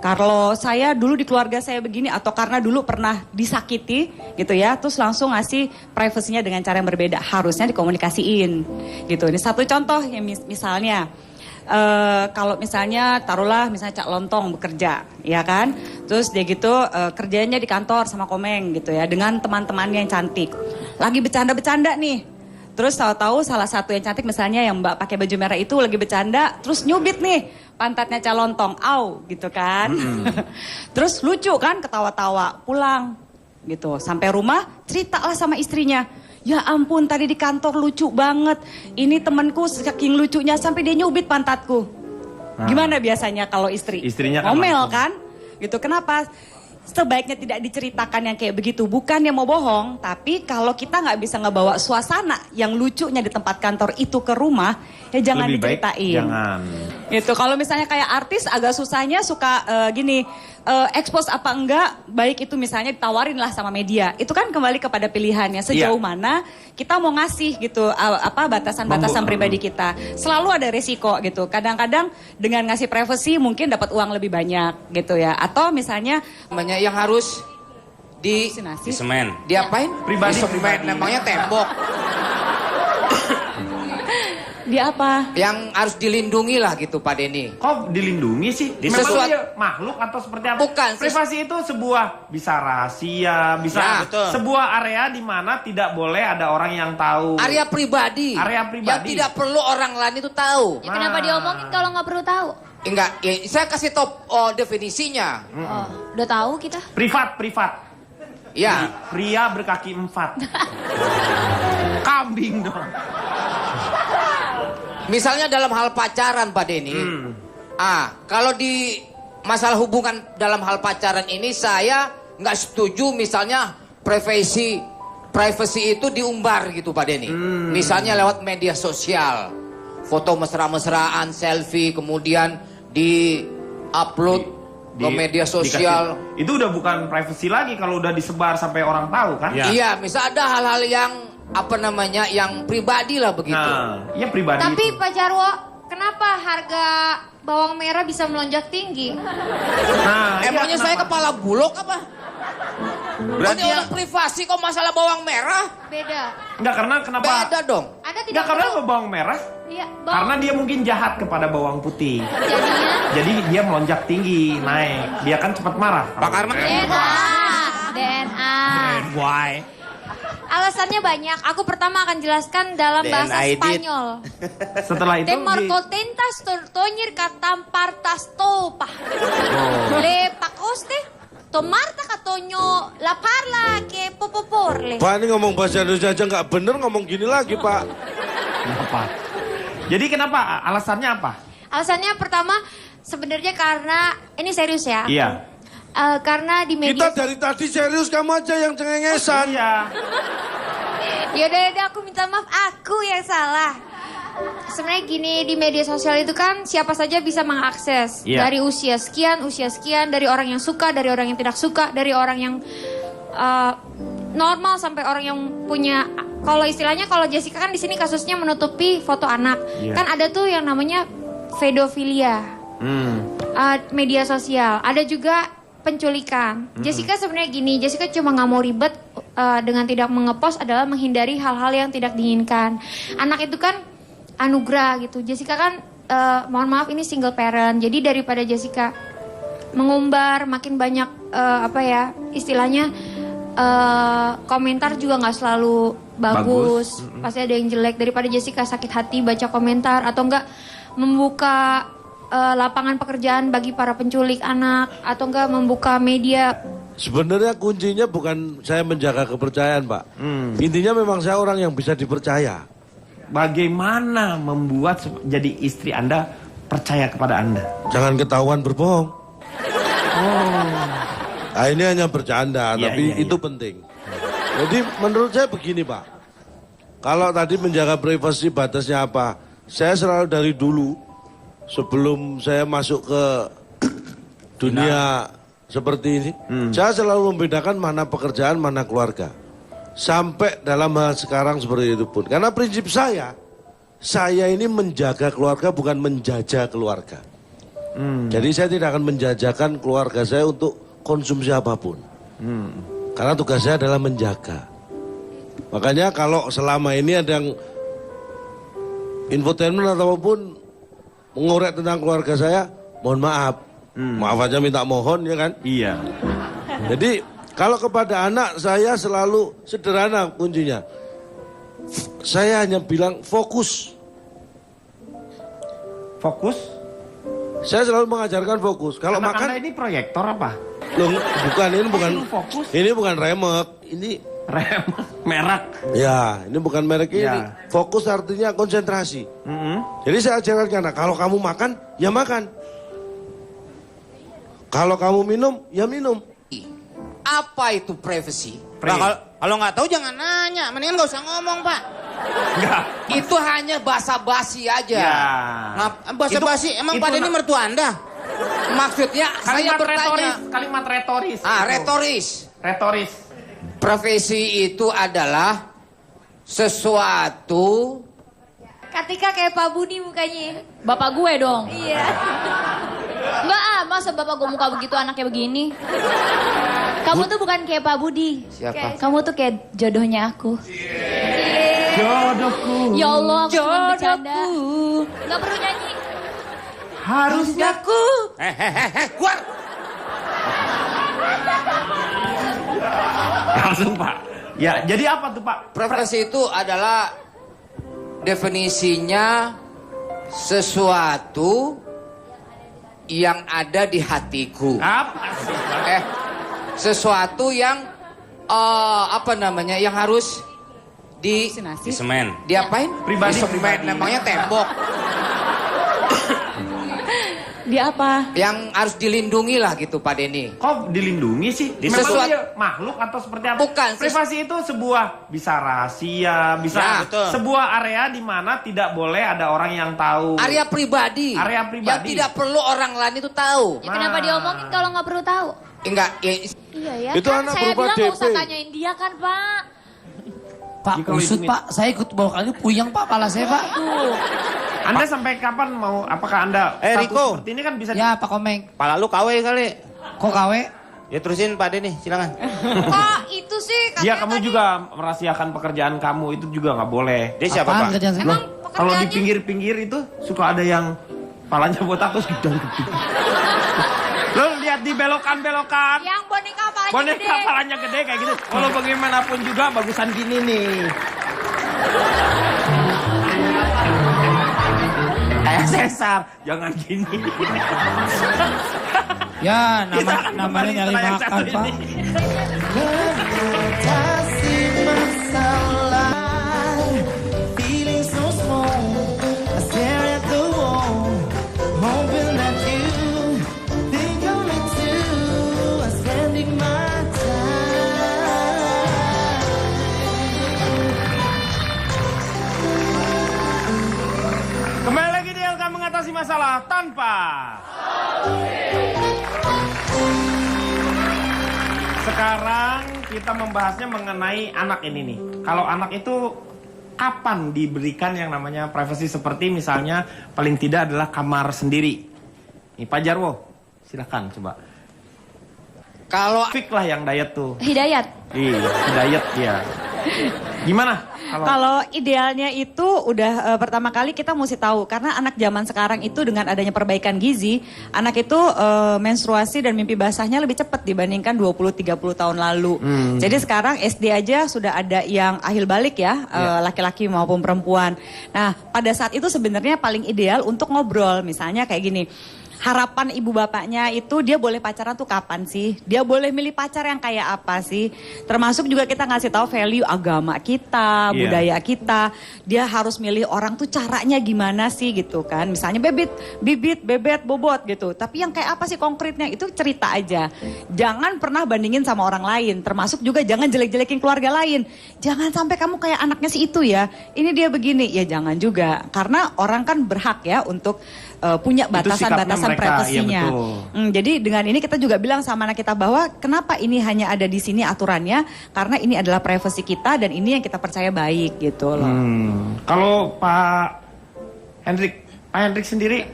Kalau saya dulu di keluarga saya begini, atau karena dulu pernah disakiti gitu ya, terus langsung ngasih privasinya dengan cara yang berbeda. Harusnya dikomunikasiin gitu. Ini satu contoh ya, misalnya. Kalau misalnya taruhlah misalnya Cak Lontong bekerja, ya kan, terus dia gitu kerjanya di kantor sama Komeng gitu ya, dengan teman-temannya yang cantik, lagi bercanda-bercanda nih, terus tahu-tahu salah satu yang cantik misalnya yang Mbak pakai baju merah itu lagi bercanda, terus nyubit nih pantatnya Cak Lontong, au gitu kan, terus lucu kan, ketawa-tawa, pulang gitu, sampai rumah ceritalah sama istrinya. Ya ampun, tadi di kantor lucu banget. Ini temanku saking lucunya sampai dia nyubit pantatku. Gimana biasanya kalau istri? Istrinya kan ngomel langsung. kan? Gitu. Kenapa? Sebaiknya tidak diceritakan yang kayak begitu. Bukan yang mau bohong, tapi kalau kita nggak bisa ngebawa suasana yang lucunya di tempat kantor itu ke rumah, ya jangan Lebih baik diceritain. jangan. Gitu. Kalau misalnya kayak artis agak susahnya suka gini, expose apa enggak, baik itu misalnya ditawarin lah sama media. Itu kan kembali kepada pilihannya sejauh Iya. mana kita mau ngasih gitu batasan-batasan pribadi kita. Selalu ada resiko gitu. Kadang-kadang dengan ngasih privacy mungkin dapat uang lebih banyak gitu ya. Atau misalnya Namanya yang harus di Di semen. diapain? Pribadi, Di semen, pribadi. namanya tembok. Di apa? Yang harus dilindungi lah gitu Pak Denny. Kok dilindungi sih? Di Memang sesuatu- dia makhluk atau seperti apa? Bukan, Privasi itu sebuah bisa rahasia, bisa Ya, betul. sebuah area di mana tidak boleh ada orang yang tahu. Area pribadi. Area pribadi. Yang tidak perlu orang lain itu tahu. Ya kenapa diomongin kalau nggak perlu tahu? Enggak, ya, saya kasih top definisinya. Oh, udah tahu kita. Privat. Ya, Pria berkaki 4. Kambing dong. misalnya dalam hal pacaran Pak Denny. Kalau di masalah hubungan dalam hal pacaran ini saya nggak setuju misalnya privacy itu diumbar gitu Pak Denny. Misalnya lewat media sosial. Foto mesra-mesraan, selfie, kemudian di-upload ke media sosial. Itu udah bukan privacy lagi kalau udah disebar sampai orang tahu kan? Iya, misal ada hal-hal yang yang pribadi lah begitu. Nah, iya pribadi. Tapi itu. Pak Jarwo, kenapa harga bawang merah bisa melonjak tinggi? Nah, Emangnya iya, saya kenapa? kepala bulog apa? Berarti Ini yang- orang privasi kok masalah bawang merah? Beda. Enggak, karena kenapa? Beda dong. Anda Enggak, tidak karena perlu. bawang merah. Iya, Karena dia mungkin jahat kepada bawang putih. jadinya Jadi dia melonjak tinggi, naik. Dia kan cepat marah. Pak Karma. DNA. Why? alasannya banyak. Aku pertama akan jelaskan dalam bahasa DNA edit. Spanyol. Setelah itu Temarcotentas tortoñir katampartas topa. Le pakoste tomarta katonyo la parla ke popoporle. Pak ini ngomong bahasa Indonesia aja nggak bener ngomong gini lagi Pak. Kenapa? Jadi kenapa? Alasannya apa? Alasannya pertama sebenarnya karena ini serius ya. Iya. Karena di media. Kita dari tadi serius, kamu aja yang cengengesan. Iya. Yaudah, aku minta maaf, aku yang salah. Sebenarnya gini, di media sosial itu kan siapa saja bisa mengakses. Iya. Dari usia sekian, dari orang yang suka, dari orang yang tidak suka, dari orang yang normal sampai orang yang punya. Kalau istilahnya, kalau Jessica kan di sini kasusnya menutupi foto anak. Iya. Kan ada tuh yang namanya pedofilia. Media sosial. Ada juga penculikan. Jessica sebenarnya gini, Jessica cuma nggak mau ribet dengan tidak mengepost adalah menghindari hal-hal yang tidak diinginkan. Anak itu kan anugerah gitu. Jessica kan mohon maaf ini single parent. Jadi daripada Jessica mengumbar makin banyak istilahnya komentar juga nggak selalu bagus. Pasti ada yang jelek. Daripada Jessica sakit hati baca komentar atau enggak membuka lapangan pekerjaan bagi para penculik anak atau enggak membuka media. Sebenarnya kuncinya bukan saya menjaga kepercayaan Pak. Intinya memang saya orang yang bisa dipercaya. Bagaimana membuat jadi istri Anda percaya kepada Anda? Jangan ketahuan berbohong. Nah, ini hanya bercanda, Iya, tapi iya, itu iya. penting. Jadi menurut saya begini Pak. Kalau tadi menjaga privasi batasnya apa? Saya selalu dari dulu, sebelum saya masuk ke dunia seperti ini, saya selalu membedakan mana pekerjaan, mana keluarga. Sampai dalam hal sekarang seperti itu pun. Karena prinsip saya ini menjaga keluarga bukan menjajah keluarga. Jadi saya tidak akan menjajakan keluarga saya untuk konsumsi apapun. Karena tugas saya adalah menjaga. Makanya kalau selama ini ada yang infotainment ataupun mengorek tentang keluarga saya, mohon maaf. Maaf aja minta mohon ya kan. Iya. Jadi kalau kepada anak saya selalu sederhana kuncinya. Saya hanya bilang fokus. Fokus? Saya selalu mengajarkan fokus. Kalau Anak makan Anda ini proyektor apa? loh, bukan ini bukan suruh fokus? ini bukan remek, ini Rem, merek. ya, ini bukan merek ini. Ya. Fokus artinya konsentrasi. Jadi saya ajarkan ke anak, kalau kamu makan, ya makan. Kalau kamu minum, ya minum. Apa itu privacy? Pak, kalau nggak tahu jangan nanya, mendingan nggak usah ngomong Pak. Enggak. Itu hanya basa-basi aja. Ya. Basa-basi, emang itu Pak Denny mertua Anda? Maksudnya saya Kalimat bertanya. retoris, kalimat retoris. Retoris. Retoris. Profesi itu adalah sesuatu. Ketika kayak Pak Budi mukanya. Bapak gue dong. Iya. Enggak masa bapak gue muka begitu anaknya begini. Kamu tuh bukan kayak Pak Budi. Siapa? Kamu tuh kayak jodohnya aku. Iya. Jodohku. Ya Allah, aku cuma bercanda. Gak perlu nyanyi. Harusnya ku. Keluar. Langsung Pak. Ya, jadi apa tuh Pak? Privasi itu adalah definisinya sesuatu yang ada di hatiku. Apa sih? Sesuatu yang apa namanya? Yang harus di Semen. diapain? Pribadi, Di semen, pribadi. namanya tembok. Di apa? Yang harus dilindungi lah gitu Pak Denny. Kok dilindungi sih? Di Memang sesuatu- dia makhluk atau seperti apa? Bukan, Privasi itu sebuah bisa rahasia, bisa Ya, betul. sebuah area di mana tidak boleh ada orang yang tahu. Area pribadi. Area pribadi. Yang tidak perlu orang lain itu tahu. Ya kenapa diomongin kalau nggak perlu tahu? Enggak, Iya ya, Itu kan anak saya berupa bilang nggak usah DP. tanyain dia kan Pak. Pak, Jadi kalau usut itu- Pak, saya ikut bawa kali puyeng Pak, pala saya Pak. Anda sampai kapan mau? Apakah Anda status Riko. seperti ini kan bisa Ya Pak Komeng, Pala lu KW kali. kok KW? Ya terusin Pak Denny, silakan. Kok itu sih Dia katanya kamu tadi juga merahasiakan pekerjaan kamu itu juga nggak boleh. Dia siapa Apaan Pak? kerjaan saya? Emang Kalau di pekerjaannya pinggir-pinggir itu suka ada yang palanya botak terus gedang gitu. Lo lihat di belokan-belokan. yang boneka apalagi Boneka gede. palanya gede kayak gitu. Kalau bagaimanapun juga bagusan gini nih. Kayak Cesar, jangan gini. Ya, Kita kan namanya kembali nyari setelah yang makan satu Pak. ini. Mengatasi masalah, feeling so small. I stare at the wall, hoping that you think of me too. I'm spending my time. Kembali lagi di LK mengatasi masalah tanpa. Sekarang kita membahasnya mengenai anak ini nih. Kalau anak itu kapan diberikan yang namanya privasi seperti misalnya paling tidak adalah kamar sendiri. Nih Pak Jarwo, silakan coba. Kalau Fik lah yang diet tuh. Hidayat. Iya, diet dia. Gimana? Kalau idealnya itu udah pertama kali kita mesti tahu karena anak zaman sekarang itu dengan adanya perbaikan gizi, anak itu menstruasi dan mimpi basahnya lebih cepat dibandingkan 20-30 tahun lalu. Jadi sekarang SD aja sudah ada yang ahil balik ya, laki-laki maupun perempuan. Nah, pada saat itu sebenarnya paling ideal untuk ngobrol, misalnya kayak gini. Harapan ibu bapaknya itu dia boleh pacaran tuh kapan sih? Dia boleh milih pacar yang kayak apa sih? Termasuk juga kita ngasih tahu value agama kita, Iya. budaya kita. Dia harus milih orang tuh caranya gimana sih gitu kan. Misalnya bibit, bebet, bobot gitu. Tapi yang kayak apa sih konkretnya itu cerita aja. Jangan pernah bandingin sama orang lain. Termasuk juga jangan jelek-jelekin keluarga lain. Jangan sampai kamu kayak anaknya si itu ya. Ini dia begini. Ya jangan juga. Karena orang kan berhak ya untuk punya batasan-batasan mereka, privasinya. iya betul. Jadi dengan ini kita juga bilang sama anak kita bahwa kenapa ini hanya ada di sini aturannya karena ini adalah privasi kita dan ini yang kita percaya baik gitu loh. Kalau Pak Hendrik sendiri,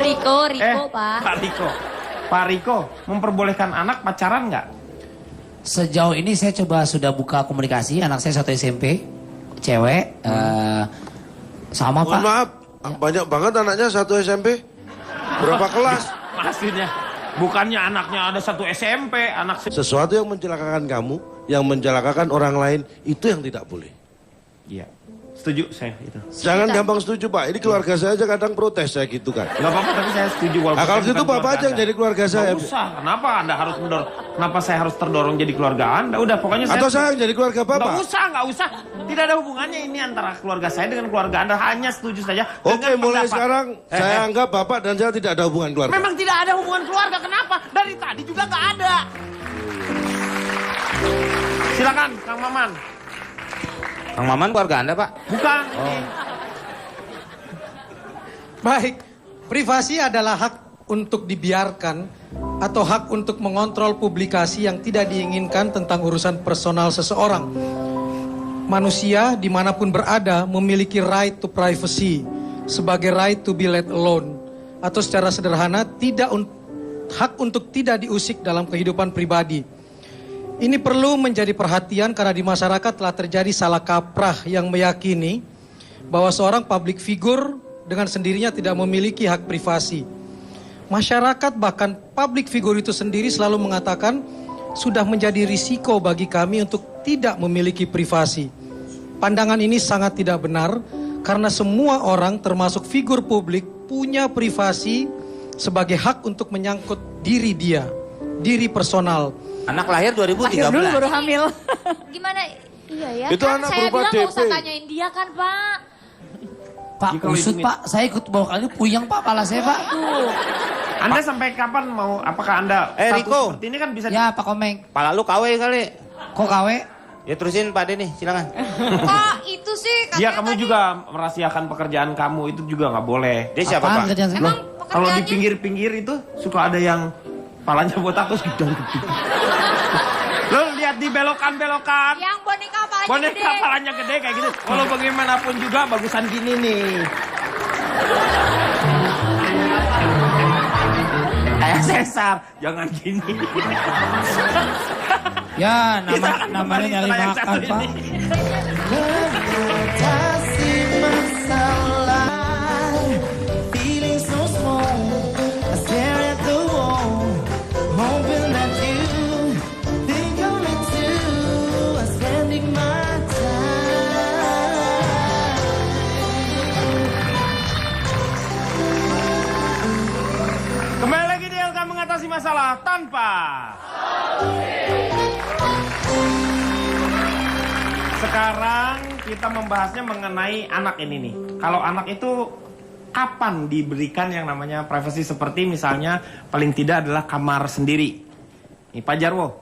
Riko, Pak. Pak Riko memperbolehkan anak pacaran nggak? Sejauh ini saya coba sudah buka komunikasi, anak saya satu SMP, cewek, sama Mohon Pak. maaf, banyak banget anaknya satu SMP. Berapa kelas? Maksudnya bukannya anaknya ada satu SMP, anak Sesuatu yang mencelakakan kamu, yang mencelakakan orang lain, itu yang tidak boleh. Iya. Setuju saya itu. Jangan gampang setuju Pak, ini keluarga saya aja kadang protes saya gitu kan. Nggak apa-apa tapi saya setuju walaupun Nah, kalau saya gitu bukan Bapak keluarga aja yang Anda. jadi keluarga saya. Nggak usah. Kenapa Anda harus mendorong? Kenapa saya harus terdorong jadi keluarga Anda? Udah pokoknya Atau saya yang jadi keluarga Nggak Bapak. usah. Tidak ada hubungannya ini antara keluarga saya dengan keluarga Anda. Hanya setuju saja. Oke, dengan mulai pendapat. sekarang saya anggap Bapak dan saya tidak ada hubungan keluarga. Memang tidak ada hubungan keluarga. Kenapa? Dari tadi juga nggak ada. Silakan, Kang Maman. Kang Maman keluarga Anda, Pak? Bukan. Baik, privasi adalah hak untuk dibiarkan atau hak untuk mengontrol publikasi yang tidak diinginkan tentang urusan personal seseorang. Manusia dimanapun berada memiliki right to privacy sebagai right to be let alone. Atau secara sederhana hak untuk tidak diusik dalam kehidupan pribadi. Ini perlu menjadi perhatian karena di masyarakat telah terjadi salah kaprah yang meyakini bahwa seorang public figure dengan sendirinya tidak memiliki hak privasi. Masyarakat bahkan public figure itu sendiri selalu mengatakan sudah menjadi risiko bagi kami untuk tidak memiliki privasi. Pandangan ini sangat tidak benar karena semua orang termasuk figur publik punya privasi sebagai hak untuk menyangkut diri dia, diri personal. Anak lahir 2013. Lahir dulu baru hamil. Gimana? Iya ya. Itu kan anak saya berupa bilang nggak usah DP. tanyain dia kan Pak. Pak, usut Pak, saya ikut bawa kali puyeng Pak, pala saya Pak. Anda sampai kapan mau, apakah Anda status Riko. seperti ini kan bisa Ya Pak Komeng, Pala lu KW kali. kok KW? Ya terusin Pak Denny, silakan. Kok itu sih Ya katanya kamu tadi juga merahasiakan pekerjaan kamu itu juga nggak boleh. Dia siapa Apaan Pak? kerjaan saya? emang Kalau di pekerjaannya pinggir-pinggir itu suka ada yang palanya botak terus gedang gede. Lo lihat di belokan-belokan. yang boneka apalagi Boneka gede. palanya gede kayak gitu. Kalau bagaimanapun juga bagusan gini nih. Kayak Cesar, jangan gini. Ya, Kita akan namanya kembali nyari setelah yang makan satu Pak. ini. Mengatasi masalah, feeling so small, I stare at the wall, hoping that you think of me too, I'm spending my time. Kembali lagi di LK mengatasi masalah tanpa. Sekarang kita membahasnya mengenai anak ini nih. Kalau anak itu kapan diberikan yang namanya privasi seperti misalnya paling tidak adalah kamar sendiri. Nih Pak Jarwo,